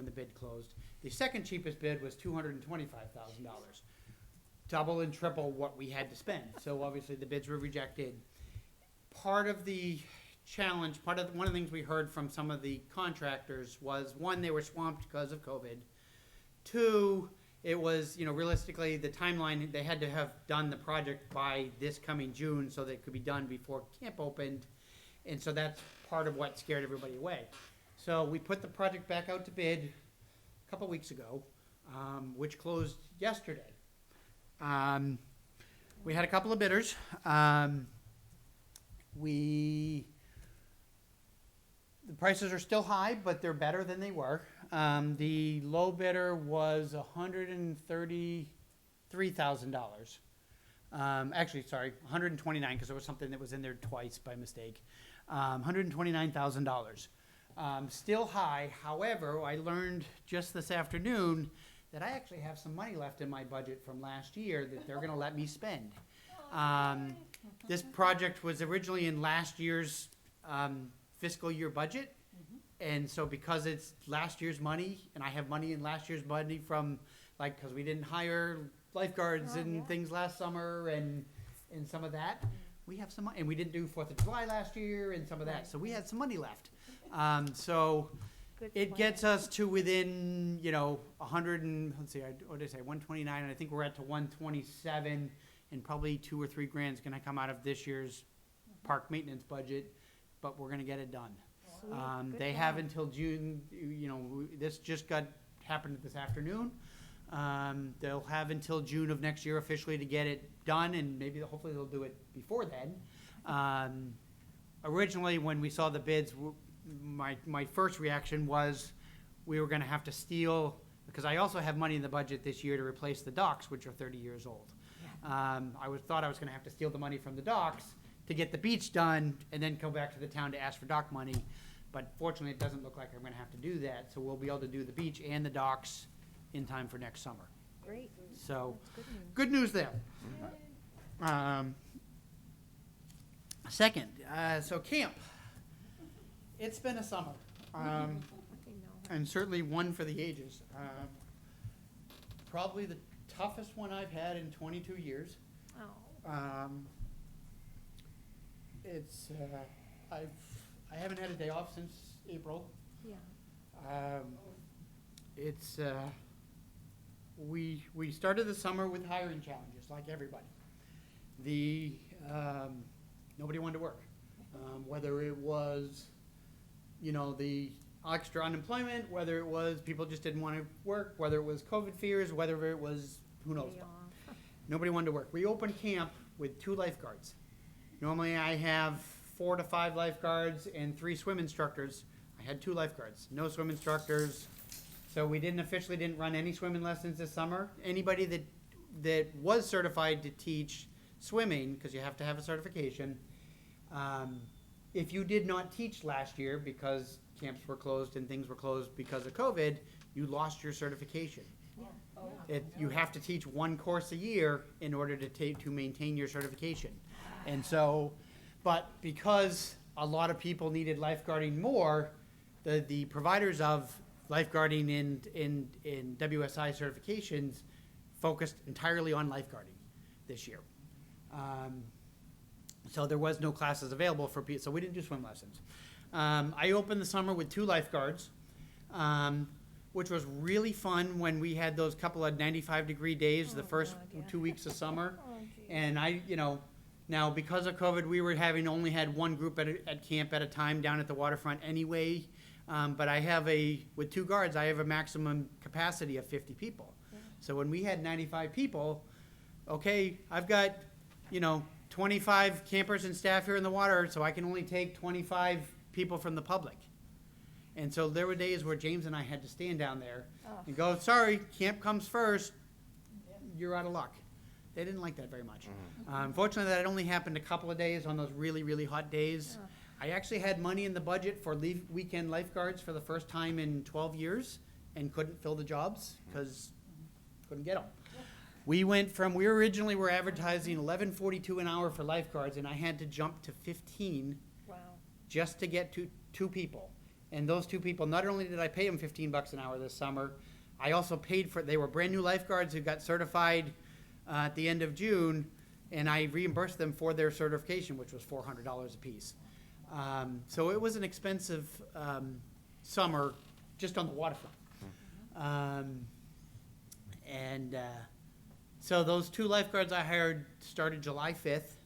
the bid closed. The second cheapest bid was $225,000, double and triple what we had to spend. So obviously the bids were rejected. Part of the challenge, one of the things we heard from some of the contractors was, one, they were swamped because of COVID. Two, it was, realistically, the timeline, they had to have done the project by this coming June so that it could be done before camp opened. And so that's part of what scared everybody away. So we put the project back out to bid a couple weeks ago, which closed yesterday. We had a couple of bidders. The prices are still high, but they're better than they were. The low bidder was $133,000. Actually, sorry, $129, because there was something that was in there twice by mistake. $129,000. Still high. However, I learned just this afternoon that I actually have some money left in my budget from last year that they're going to let me spend. This project was originally in last year's fiscal year budget. And so because it's last year's money, and I have money in last year's money from, because we didn't hire lifeguards and things last summer and some of that, we have some money. And we didn't do 4th of July last year and some of that. So we had some money left. So it gets us to within, 100 and, let's see, what did I say, 129, and I think we're at to 127, and probably $2 or $3 grand is gonna come out of this year's park maintenance budget, but we're gonna get it done. They have until June, this just happened this afternoon. They'll have until June of next year officially to get it done, and hopefully they'll do it before then. Originally, when we saw the bids, my first reaction was we were gonna have to steal, because I also have money in the budget this year to replace the docks, which are 30 years old. I thought I was gonna have to steal the money from the docks to get the beach done, and then go back to the town to ask for dock money. But fortunately, it doesn't look like I'm gonna have to do that, so we'll be able to do the beach and the docks in time for next summer. Great. So, That's good news there. Second, so camp. It's been a summer, and certainly one for the ages. Probably the toughest one I've had in 22 years. Oh. It's I haven't had a day off since April. Yeah. It's we started the summer with hiring challenges, like everybody. Nobody wanted to work, whether it was the extra unemployment, whether it was people just didn't want to work, whether it was COVID fears, whether it was who knows what. Nobody wanted to work. We opened camp with 2 lifeguards. Normally I have 4 to 5 lifeguards and 3 swim instructors. I had 2 lifeguards, no swim instructors. So we officially didn't run any swimming lessons this summer. Anybody that was certified to teach swimming, because you have to have a certification, if you did not teach last year because camps were closed and things were closed because of COVID, you lost your certification. You have to teach 1 course a year in order to maintain your certification. And so, but because a lot of people needed lifeguarding more, the providers of lifeguarding in WSI certifications focused entirely on lifeguarding this year. So there was no classes available for people, so we didn't do swim lessons. I opened the summer with 2 lifeguards, which was really fun when we had those couple of 95-degree days the first 2 weeks of summer. And now because of COVID, we were only had 1 group at camp at a time down at the waterfront anyway. But with 2 guards, I have a maximum capacity of 50 people. So when we had 95 people, okay, I've got, 25 campers and staff here in the water, so I can only take 25 people from the public. And so there were days where James and I had to stand down there and go, sorry, camp comes first, you're out of luck. They didn't like that very much. Fortunately, that only happened a couple of days on those really, really hot days. I actually had money in the budget for weekend lifeguards for the first time in 12 years and couldn't fill the jobs because couldn't get them. We originally were advertising $11.42 an hour for lifeguards, and I had to jump to 15 just to get to 2 people. And those 2 people, not only did I pay them $15 an hour this summer, I also paid they were brand new lifeguards who got certified at the end of June, and I reimbursed them for their certification, which was $400 a piece. So it was an expensive summer just on the waterfront. So those 2 lifeguards I hired started July 5th.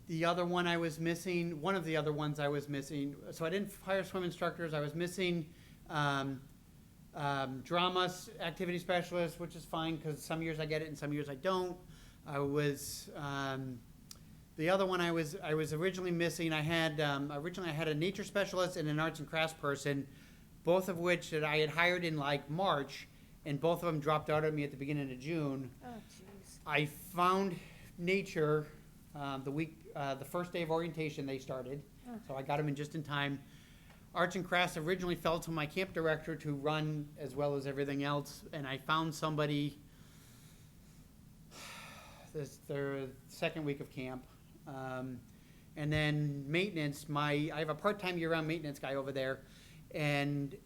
The other one I was missing, one of the other ones I was missing, so I didn't hire swim instructors. I was missing drama activity specialist, which is fine because some years I get it and some years I don't. I was the other one I was originally missing. I had originally I had a nature specialist and an arts and crafts person, both of which that I had hired in like March, and both of them dropped out at me at the beginning of June. Oh, jeez. I found nature the first day of orientation they started, so I got them in just in time. Arts and crafts originally fell to my camp director to run as well as everything else, and I found somebody their second week of camp. And then maintenance, I have a part-time year-round maintenance guy over there, and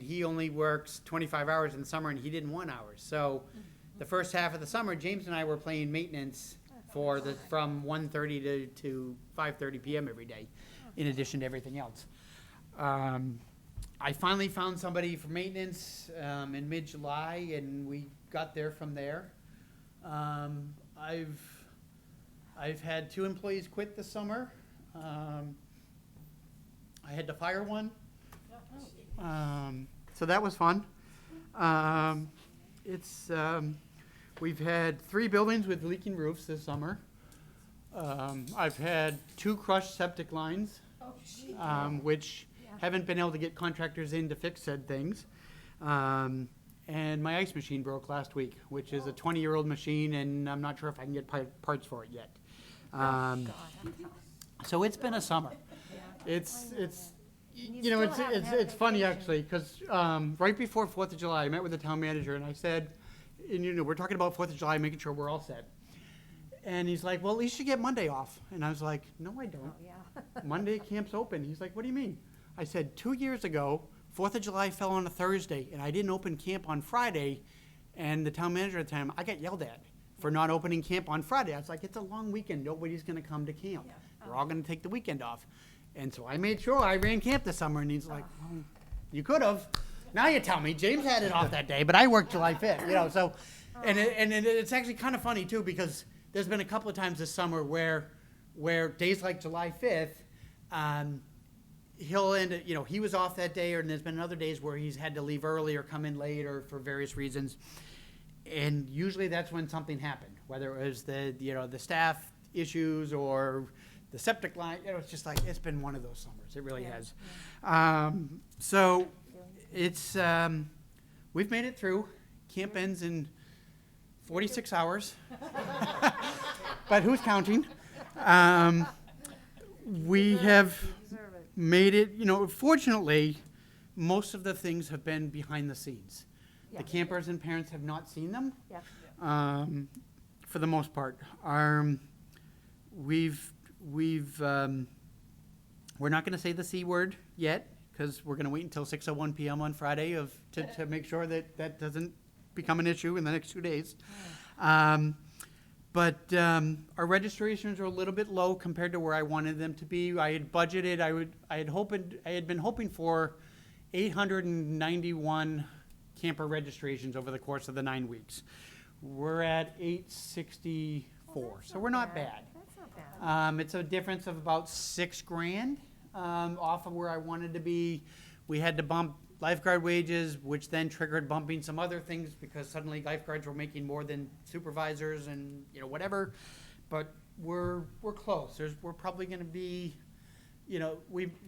he only works 25 hours in the summer, and he didn't want hours. So the first half of the summer, James and I were playing maintenance from 1:30 to 5:30 p.m. every day, in addition to everything else. I finally found somebody for maintenance in mid-July, and we got there from there. I've had 2 employees quit this summer. I had to fire one. So that was fun. We've had 3 buildings with leaking roofs this summer. I've had 2 crushed septic lines, which haven't been able to get contractors in to fix said things. And my ice machine broke last week, which is a 20-year-old machine, and I'm not sure if I can get parts for it yet. So it's been a summer. It's funny actually, because right before 4th of July, I met with the town manager, and I said, and we're talking about 4th of July, making sure we're all set. And he's like, well, at least you get Monday off. And I was like, no, I don't. Monday camp's open. He's like, what do you mean? I said, 2 years ago, 4th of July fell on a Thursday, and I didn't open camp on Friday. And the town manager at the time, I got yelled at for not opening camp on Friday. I was like, it's a long weekend. Nobody's going to come to camp. We're all going to take the weekend off. And so I made sure I ran camp this summer. And he's like, well, you could have. Now you tell me. James had it off that day, but I worked July 5th. So, and it's actually kind of funny too, because there's been a couple of times this summer where days like July 5th, he'll end. He was off that day, and there's been other days where he's had to leave early or come in late or for various reasons. And usually that's when something happened, whether it was the staff issues or the septic line. It's just like, it's been one of those summers. It really has. So it's we've made it through. Camp ends in 46 hours, but who's counting? We have made it. Fortunately, most of the things have been behind the scenes. The campers and parents have not seen them, for the most part. We're not going to say the C word yet, because we're going to wait until 6:01 p.m. on Friday to make sure that doesn't become an issue in the next 2 days. But our registrations are a little bit low compared to where I wanted them to be. I had budgeted. I had been hoping for 891 camper registrations over the course of the 9 weeks. We're at 864, so we're not bad. That's not bad. It's a difference of about $6,000 off of where I wanted to be. We had to bump lifeguard wages, which then triggered bumping some other things because suddenly lifeguards were making more than supervisors and whatever. But we're close. We're probably going to be,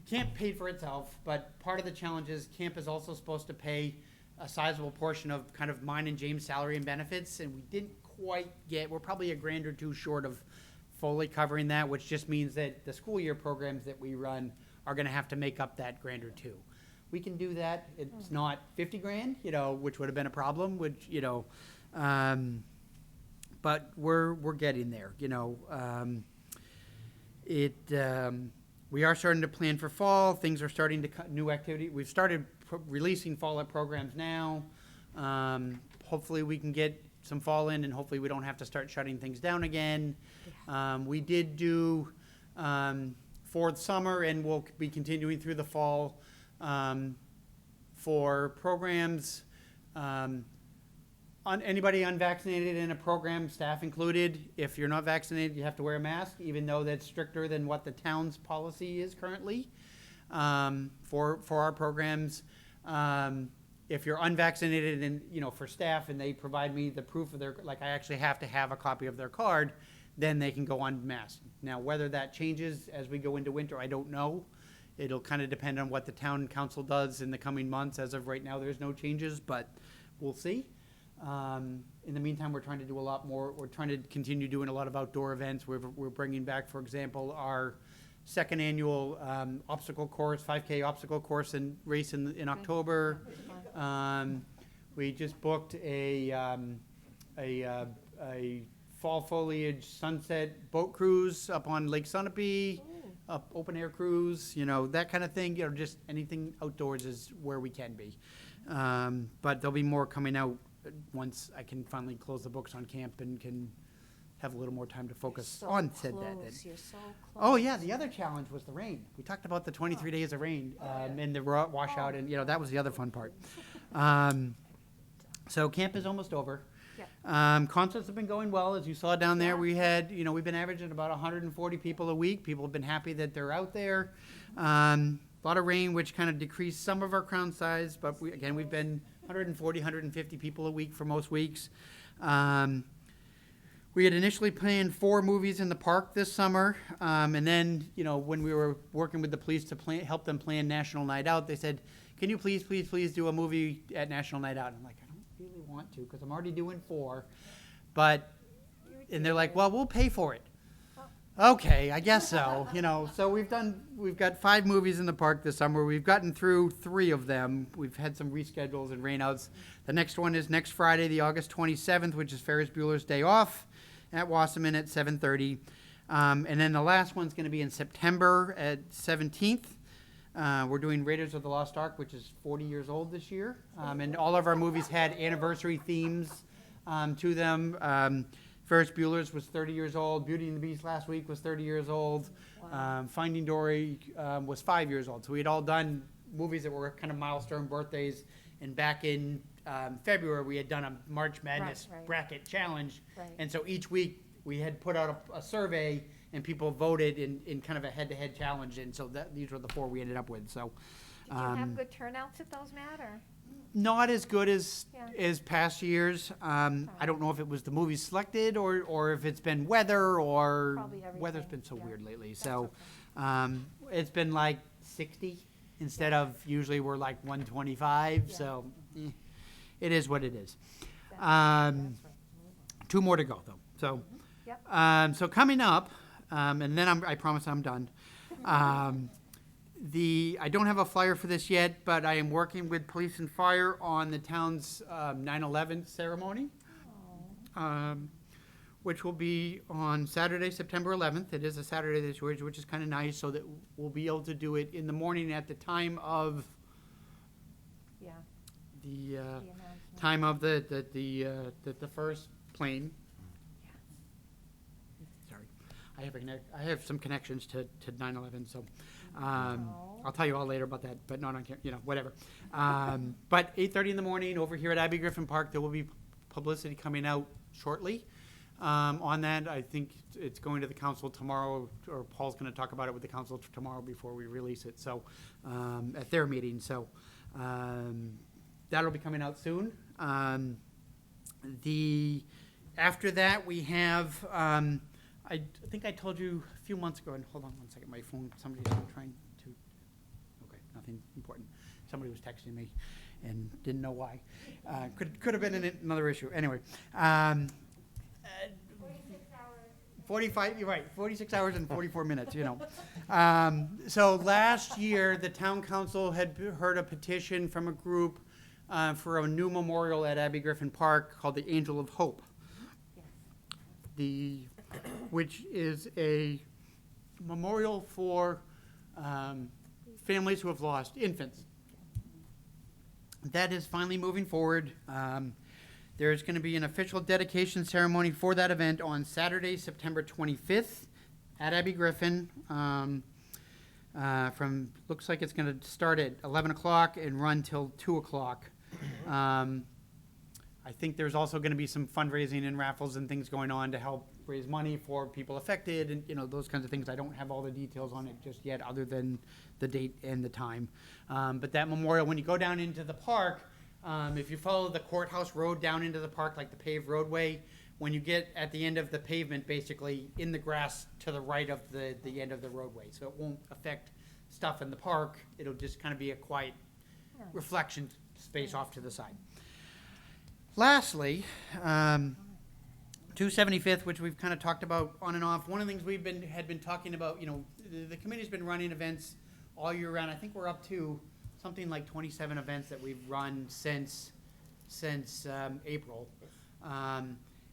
camp paid for itself, but part of the challenge is camp is also supposed to pay a sizable portion of kind of mine and James' salary and benefits, and we didn't quite we're probably $1,000 or $2,000 short of fully covering that, which just means that the school year programs that we run are going to have to make up that $1,000 or $2,000. We can do that. It's not $50,000, which would have been a problem, but we're getting there, we are starting to plan for fall. Things are starting to new activity. We've started releasing fall programs now. Hopefully we can get some fall in, and hopefully we don't have to start shutting things down again. We did do for the summer, and we'll be continuing through the fall for programs. Anybody unvaccinated in a program, staff included, if you're not vaccinated, you have to wear a mask, even though that's stricter than what the town's policy is currently for our programs. If you're unvaccinated and, for staff, and they provide me the proof of their, like I actually have to have a copy of their card, then they can go unmasked. Now, whether that changes as we go into winter, I don't know. It'll kind of depend on what the town council does in the coming months. As of right now, there's no changes, but we'll see. In the meantime, we're trying to do a lot more. We're trying to continue doing a lot of outdoor events. We're bringing back, for example, our second annual obstacle course, 5K obstacle course and race in October. We just booked a fall foliage sunset boat cruise up on Lake Sunapee, up open air cruise, that kind of thing. Just anything outdoors is where we can be. But there'll be more coming out once I can finally close the books on camp and can have a little more time to focus on said that. You're so close. Oh yeah, the other challenge was the rain. We talked about the 23 days of rain and the washout, and that was the other fun part. So camp is almost over. Concerts have been going well, as you saw down there. We had, we've been averaging about 140 people a week. People have been happy that they're out there. A lot of rain, which kind of decreased some of our crowd size, but we've been 140, 150 people a week for most weeks. We had initially planned 4 movies in the park this summer, and then, when we were working with the police to help them plan National Night Out, they said, can you please do a movie at National Night Out? I'm like, I don't really want to, because I'm already doing 4, and they're like, well, we'll pay for it. Okay, I guess so. So we've got 5 movies in the park this summer. We've gotten through 3 of them. We've had some reschedules and rainouts. The next one is next Friday, the August 27th, which is Ferris Bueller's Day Off at Wasserman at 7:30. And then the last one's going to be in September at 17th. We're doing Raiders of the Lost Ark, which is 40 years old this year. And all of our movies had anniversary themes to them. Ferris Bueller's was 30 years old. Beauty and the Beast last week was 30 years old. Wow. Finding Dory was 5 years old. So we had all done movies that were kind of milestone birthdays. And back in February, we had done a March Madness Right. bracket challenge. Right. And so each week we had put out a survey, and people voted in kind of a head-to-head challenge. And so these were the 4 we ended up with. So Did you have good turnouts at those, Matt, or? not as good as Yeah. past years. I don't know if it was the movies selected or if it's been weather or Probably everything, weather's been so yeah. weird lately. That's So okay. it's been like 60 instead of usually we're like 125. Yeah. So it is what it is. That's right. 2 more to go though. So Yep. so coming up, and then I promise I'm done. I don't have a flyer for this yet, but I am working with police and fire on the town's 9/11 ceremony, which will be on Saturday, September 11th. It is a Saturday this year, which is kind of nice, so that we'll be able to do it in the morning at the time of Yeah. the announcement. time of the first plane. Sorry, I have some connections to 9/11, so. I'll tell you all later about that, but not on camera, whatever. But 8:30 in the morning over here at Abbey Griffin Park, there will be publicity coming out shortly on that. I think it's going to the council tomorrow, or Paul's going to talk about it with the council tomorrow before we release it. So at their meeting, so that'll be coming out soon. After that, we have. I think I told you a few months ago, and hold on one second, my phone, somebody's trying to, okay, nothing important. Somebody was texting me and didn't know why. Could have been another issue. Anyway. 45, you're right, 46 hours and 44 minutes, So last year, the town council had heard a petition from a group for a new memorial at Abbey Griffin Park called the Angel of Hope. Which is a memorial for families who have lost infants. That is finally moving forward. There's going to be an official dedication ceremony for that event on Saturday, September 25th at Abbey Griffin. looks like it's gonna start at 11 o'clock and run till 2 o'clock. I think there's also gonna be some fundraising and raffles and things going on to help raise money for people affected and, those kinds of things. I don't have all the details on it just yet, other than the date and the time. But that memorial, when you go down into the park, if you follow the courthouse road down into the park, like the paved roadway, when you get at the end of the pavement, basically in the grass to the right of the end of the roadway. So it won't affect stuff in the park. It'll just kind of be a quiet reflection space off to the side. Lastly, 275th, which we've kind of talked about on and off. One of the things had been talking about, the committee's been running events all year round. I think we're up to something like 27 events that we've run since April.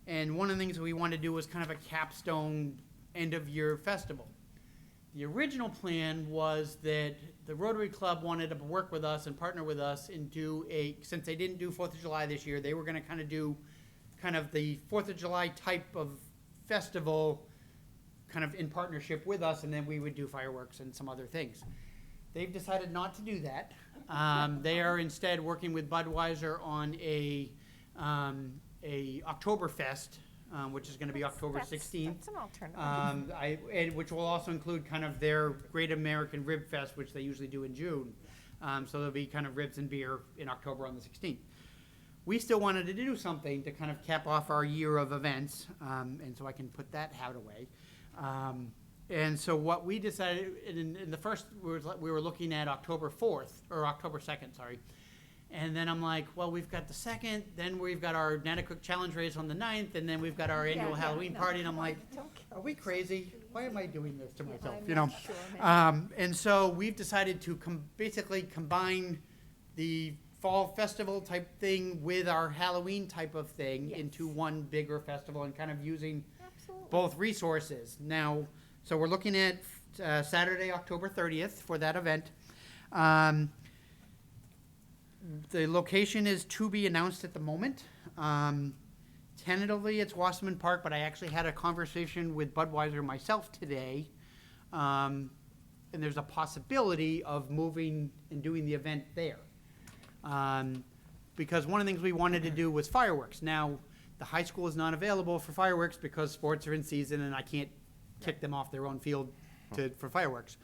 And one of the things that we wanted to do was kind of a capstone end-of-year festival. The original plan was that the Rotary Club wanted to work with us and partner with us and since they didn't do 4th of July this year, they were going to kind of do the 4th of July type of festival kind of in partnership with us, and then we would do fireworks and some other things. They've decided not to do that. They are instead working with Budweiser on a Oktoberfest, which is going to be October 16th. That's an alternative. Which will also include kind of their Great American Rib Fest, which they usually do in June. So there'll be kind of ribs and beer in October on the 16th. We still wanted to do something to kind of cap off our year of events, and so I can put that hat away. And so what we decided, in the first, we were looking at October 4th, or October 2nd, sorry. And then I'm like, well, we've got the 2nd, then we've got our Nanticoke Challenge race on the 9th, and then we've got our annual Halloween party, and I'm like, are we crazy? Why am I doing this to myself, And so we've decided to basically combine the fall festival type thing with our Halloween type of thing into one bigger festival, and kind of using both resources. Now, so we're looking at Saturday, October 30th for that event. The location is to be announced at the moment. Tentatively, it's Wasserman Park, but I actually had a conversation with Budweiser myself today. And there's a possibility of moving and doing the event there. Because one of the things we wanted to do was fireworks. Now, the high school is not available for fireworks because sports are in season and I can't kick them off their own field for fireworks.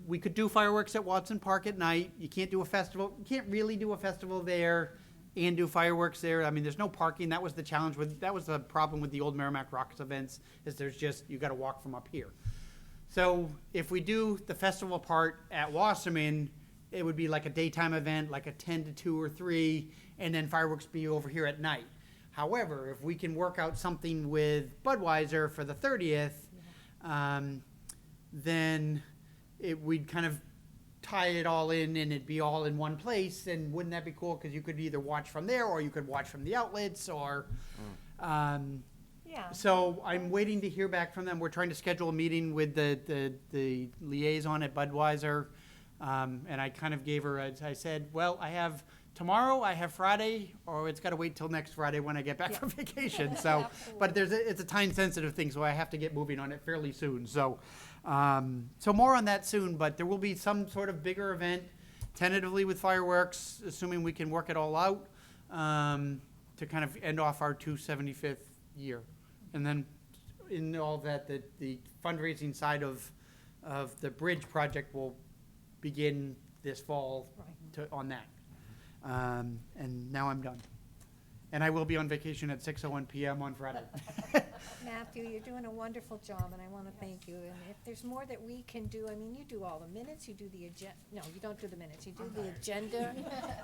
We could do fireworks at Watson Park at night. You can't do a festival. You can't really do a festival there and do fireworks there. I mean, there's no parking. That was the challenge that was the problem with the old Merrimack Rockets events, is you got to walk from up here. So if we do the festival part at Wasserman, it would be like a daytime event, like a 10 to 2 or 3, and then fireworks be over here at night. However, if we can work out something with Budweiser for the 30th, then we'd kind of tie it all in and it'd be all in one place. And wouldn't that be cool? Because you could either watch from there or you could watch from the outlets or... So I'm waiting to hear back from them. We're trying to schedule a meeting with the liaison at Budweiser. And I kind of gave her, I said, well, I have tomorrow, I have Friday, or it's got to wait till next Friday when I get back from vacation. So, but it's a time-sensitive thing, so I have to get moving on it fairly soon. So, so more on that soon, but there will be some sort of bigger event, tentatively with fireworks, assuming we can work it all out, to kind of end off our 275th year. And then in all that, the fundraising side of the bridge project will begin this fall on that. And now I'm done. And I will be on vacation at 6:01 p.m. on Friday. Matthew, you're doing a wonderful job, and I want to thank you. And if there's more that we can do, I mean, you do all the minutes, you do the agenda. No, you don't do the minutes. You do the agenda.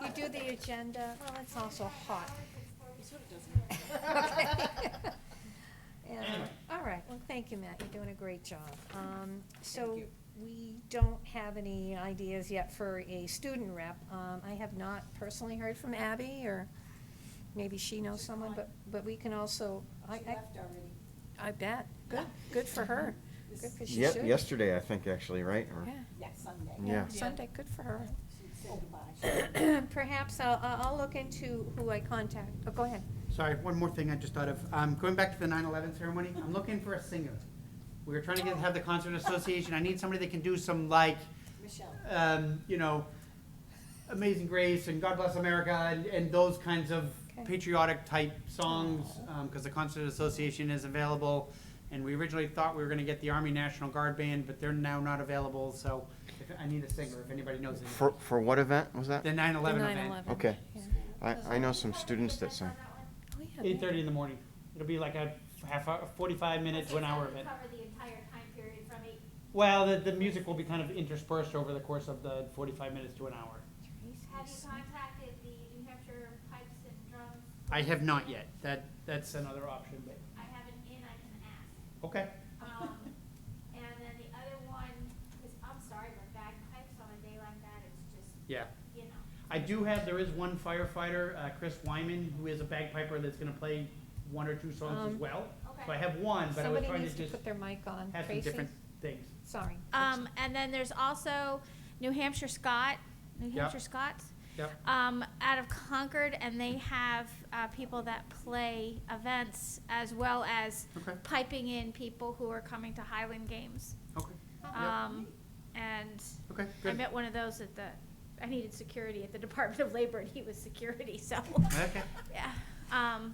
You do the agenda. Well, it's also hot. Okay. All right. Well, thank you, Matt. You're doing a great job. So we don't have any ideas yet for a student rep. I have not personally heard from Abby, or maybe she knows someone, but we can also. I bet. Good for her. Good, 'cause she should. Yesterday, I think, actually, right? Or, Yeah. Sunday. Yeah. Sunday. Good for her. She said goodbye. Perhaps I'll look into who I contact. Oh, go ahead. Sorry, one more thing I just thought of. Going back to the 9/11 ceremony, I'm looking for a singer. We were trying to have the concert association. I need somebody that can do some like, you know, Amazing Grace and God Bless America and those kinds of patriotic type songs, because the concert association is available. And we originally thought we were gonna get the Army National Guard Band, but they're now not available, so I need a singer, if anybody knows it. For what event was that? The 9/11 event, Okay. I know some students that sing. 8:30 in the morning. It'll be like a 45 minute to an hour event. Cover the entire time period from 8. Well, the music will be kind of interspersed over the course of the 45 minutes to an hour. Have you contacted the New Hampshire Pipes and Drums? I have not yet. That's another option, but, I have an in, I can ask. okay. And then the other one, because I'm sorry, but bagpipes on a day like that, it's just, Yeah. you know. There is one firefighter, Chris Wyman, who is a bagpiper that's gonna play one or two songs as well. So I have one, but I was Somebody trying to needs to just put their mic on. have some Tracy? different things. Sorry. And then there's also New Hampshire Yep. Scots, Yep. out of Concord, and they have people that play events as well as Okay. piping in people who are coming to Highland games. Okay. And Okay, I good. met one of those I needed security at the Department of Labor, and he was security, so, Okay. yeah.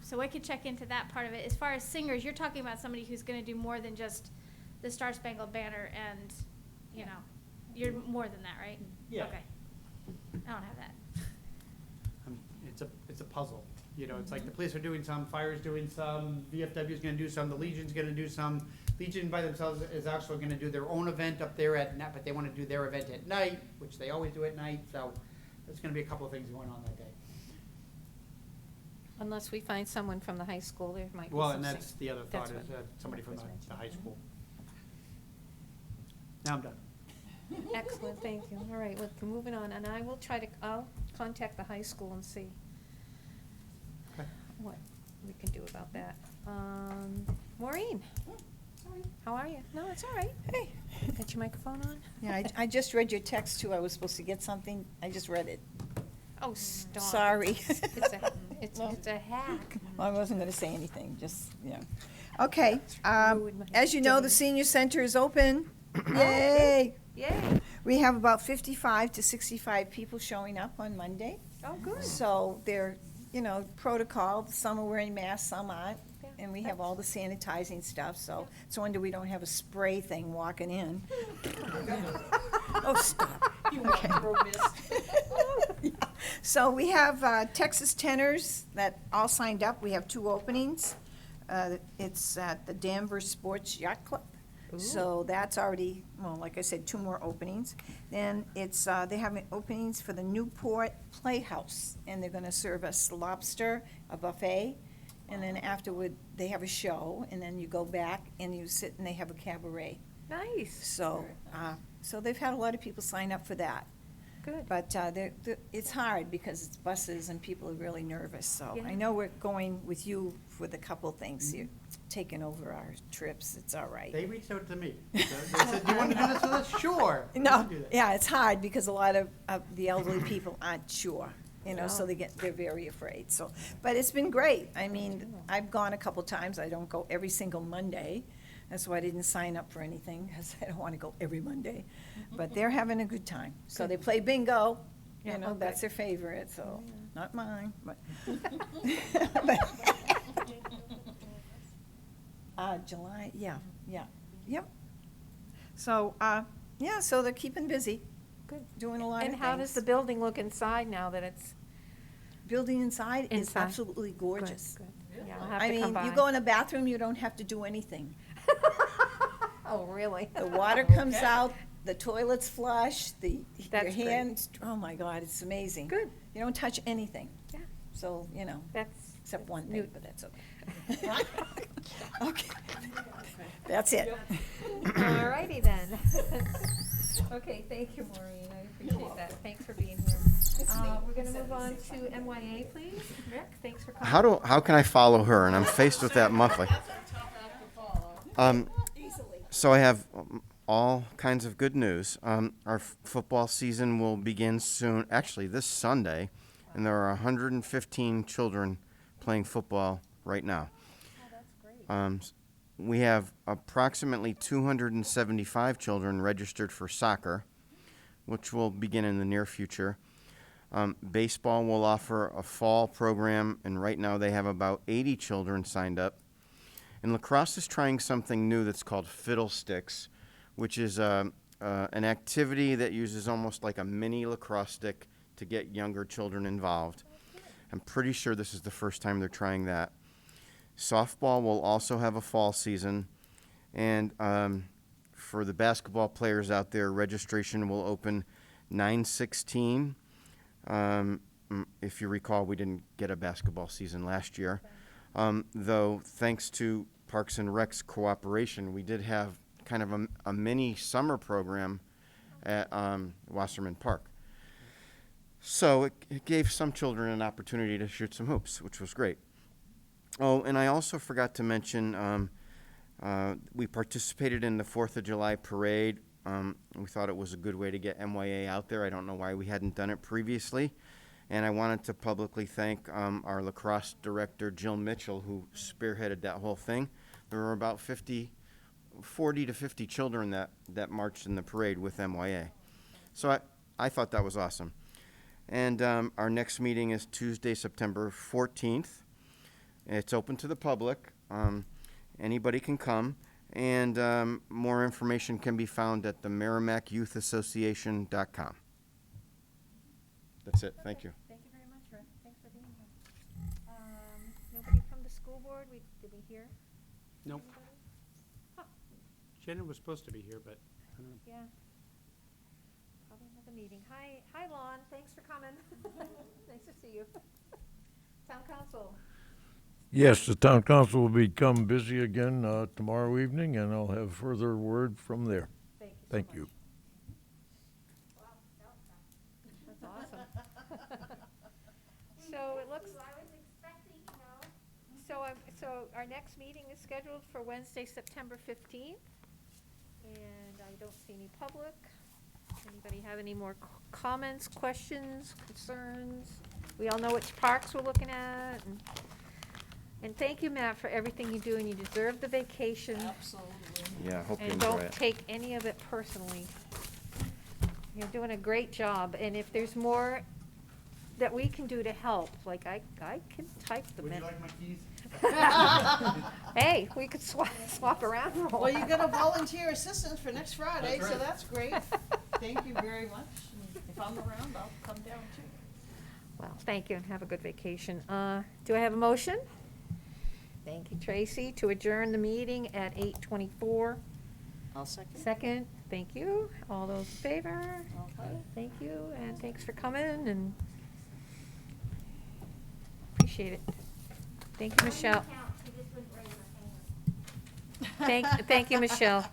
So I could check into that part of it. As far as singers, you're talking about somebody who's gonna do more than just the Star Spangled Banner and, you know, you're more than that, right? Yeah. Okay. I don't have that. It's a puzzle, you know, it's like the police are doing some, fire's doing some, VFW's gonna do some, the Legion's gonna do some. Legion by themselves is also gonna do their own event up there at night, but they wanna do their event at night, which they always do at night, so there's gonna be a couple of things going on that day. Unless we find someone from the high school, there might be Well, some and that's sing- the other That's thought is what- somebody from that's what the I high said. school. Now I'm done. Excellent, thank you. All right, well, moving on, and I'll contact the high school and see Okay. what we can do about that. Maureen? How are you? No, it's all right. Hey. Got your microphone on? Yeah, I just read your text too. I was supposed to get something. I just read it. Oh, stop. Sorry. It's a hack. Well, I wasn't gonna say anything, just, yeah. Okay, ruined my as you know, the day. senior center is open. Yay! Yay. We have about 55 to 65 people showing up on Monday. Oh, good. So they're, you know, protocol, some are wearing masks, some aren't. Yeah, And we have all the sanitizing stuff, so it's a wonder we don't have a spray thing walking in. Oh, stop. Okay. Yeah. So we have Texas Tenors that all signed up. We have 2 openings. It's at the Danvers Sports Yacht Club. So that's already, well, like I said, 2 more openings. Then it's, they have openings for the Newport Playhouse, and they're gonna serve us lobster, a buffet, and then afterward, they have a show, and then you go back and you sit and they have a cabaret. Nice. So, so they've had a lot of people sign up for that. Good. But it's hard because it's buses and people are really nervous, so Yeah. I know we're going with you with a couple things. You're taking over our trips, it's all right. They reached out to me. They said, do you want to do this with us? Sure. we No, can do that. yeah, it's hard because a lot of the elderly people aren't sure, you know, so Yeah. they're very afraid, so. But it's been great. I mean, I've gone a couple times. I don't go every single Monday. That's why I didn't sign up for anything, because I don't want to go every Monday. But they're having a good time. So they play bingo, Yeah, you know, okay. that's their favorite, so, not mine, but. July, yeah, yep. So, yeah, so they're keeping busy. Good. Doing a lot of And things. how does the building look inside now that it's Building inside is Inside. absolutely gorgeous. good? Yeah, I'll have I to come mean, by. you go in the bathroom, you don't have to do anything. Oh, really? The water comes out, the toilet's flush, your That's great. hands, oh my God, it's amazing. Good. You don't touch anything. Yeah. So, you know, That's. except one new. thing, but that's okay. Okay, that's it. All righty then. Okay, thank you, Maureen, I appreciate that, thanks for being here. We're gonna move on to MYA, please. Rick, thanks for coming. How can I follow her? And I'm faced with that monthly. So I have all kinds of good news. Our football season will begin soon, actually this Sunday, and there are 115 children playing football right now. Oh, that's great. we have approximately 275 children registered for soccer, which will begin in the near future. Baseball will offer a fall program, and right now they have about 80 children signed up. And lacrosse is trying something new that's called Fiddlesticks, which is an activity that uses almost like a mini lacrosse stick to get younger children involved. I'm pretty sure this is the first time they're trying that. Softball will also have a fall season, and for the basketball players out there, registration will open 9/16. If you recall, we didn't get a basketball season last year, though thanks to Parks and Rec's cooperation, we did have kind of a mini summer program at Wasserman Park. So it gave some children an opportunity to shoot some hoops, which was great. Oh, and I also forgot to mention, we participated in the 4th of July parade. We thought it was a good way to get MYA out there. I don't know why we hadn't done it previously. And I wanted to publicly thank our lacrosse director, Jill Mitchell, who spearheaded that whole thing. There were about 40 to 50 children that marched in the parade with MYA. So I thought that was awesome. And our next meeting is Tuesday, September 14th. It's open to the public. Anybody can come. And more information can be found at the MerrimackYouthAssociation.com. That's it. Thank you. Thank you very much, Rick. Thanks for being here. Nobody from the school board? Did we hear? Nope. Anybody? Shannon was supposed to be here, but I don't know. Yeah. Probably another meeting. Hi, Lon. Thanks for coming. Nice to see you. Town council. Yes, the town council will become busy again tomorrow evening, and I'll have further word from there. Thank you. Thank you. That's awesome. So it looks. So our next meeting is scheduled for Wednesday, September 15th. And I don't see any public. Anybody have any more comments, questions, concerns? We all know which parks we're looking at. And thank you, Matt, for everything you do, and you deserve the vacation. Absolutely. Yeah, I hope you And enjoy don't it. take any of it personally. You're doing a great job, and if there's more that we can do to help, like I can type them in. my keys? Hey, we could swap around. for a Well, you while. got a volunteer assistant for next Friday, so that's great. Thank you very much. And if I'm around, I'll come down too. Well, thank you, and have a good vacation. Do I have a motion? Thank you, Tracy, to adjourn the meeting at 8:24. I'll second. Second, thank you. All those in favor? Okay. Thank you, and thanks for coming, and appreciate it. Thank you, Michelle. Thank you, Michelle.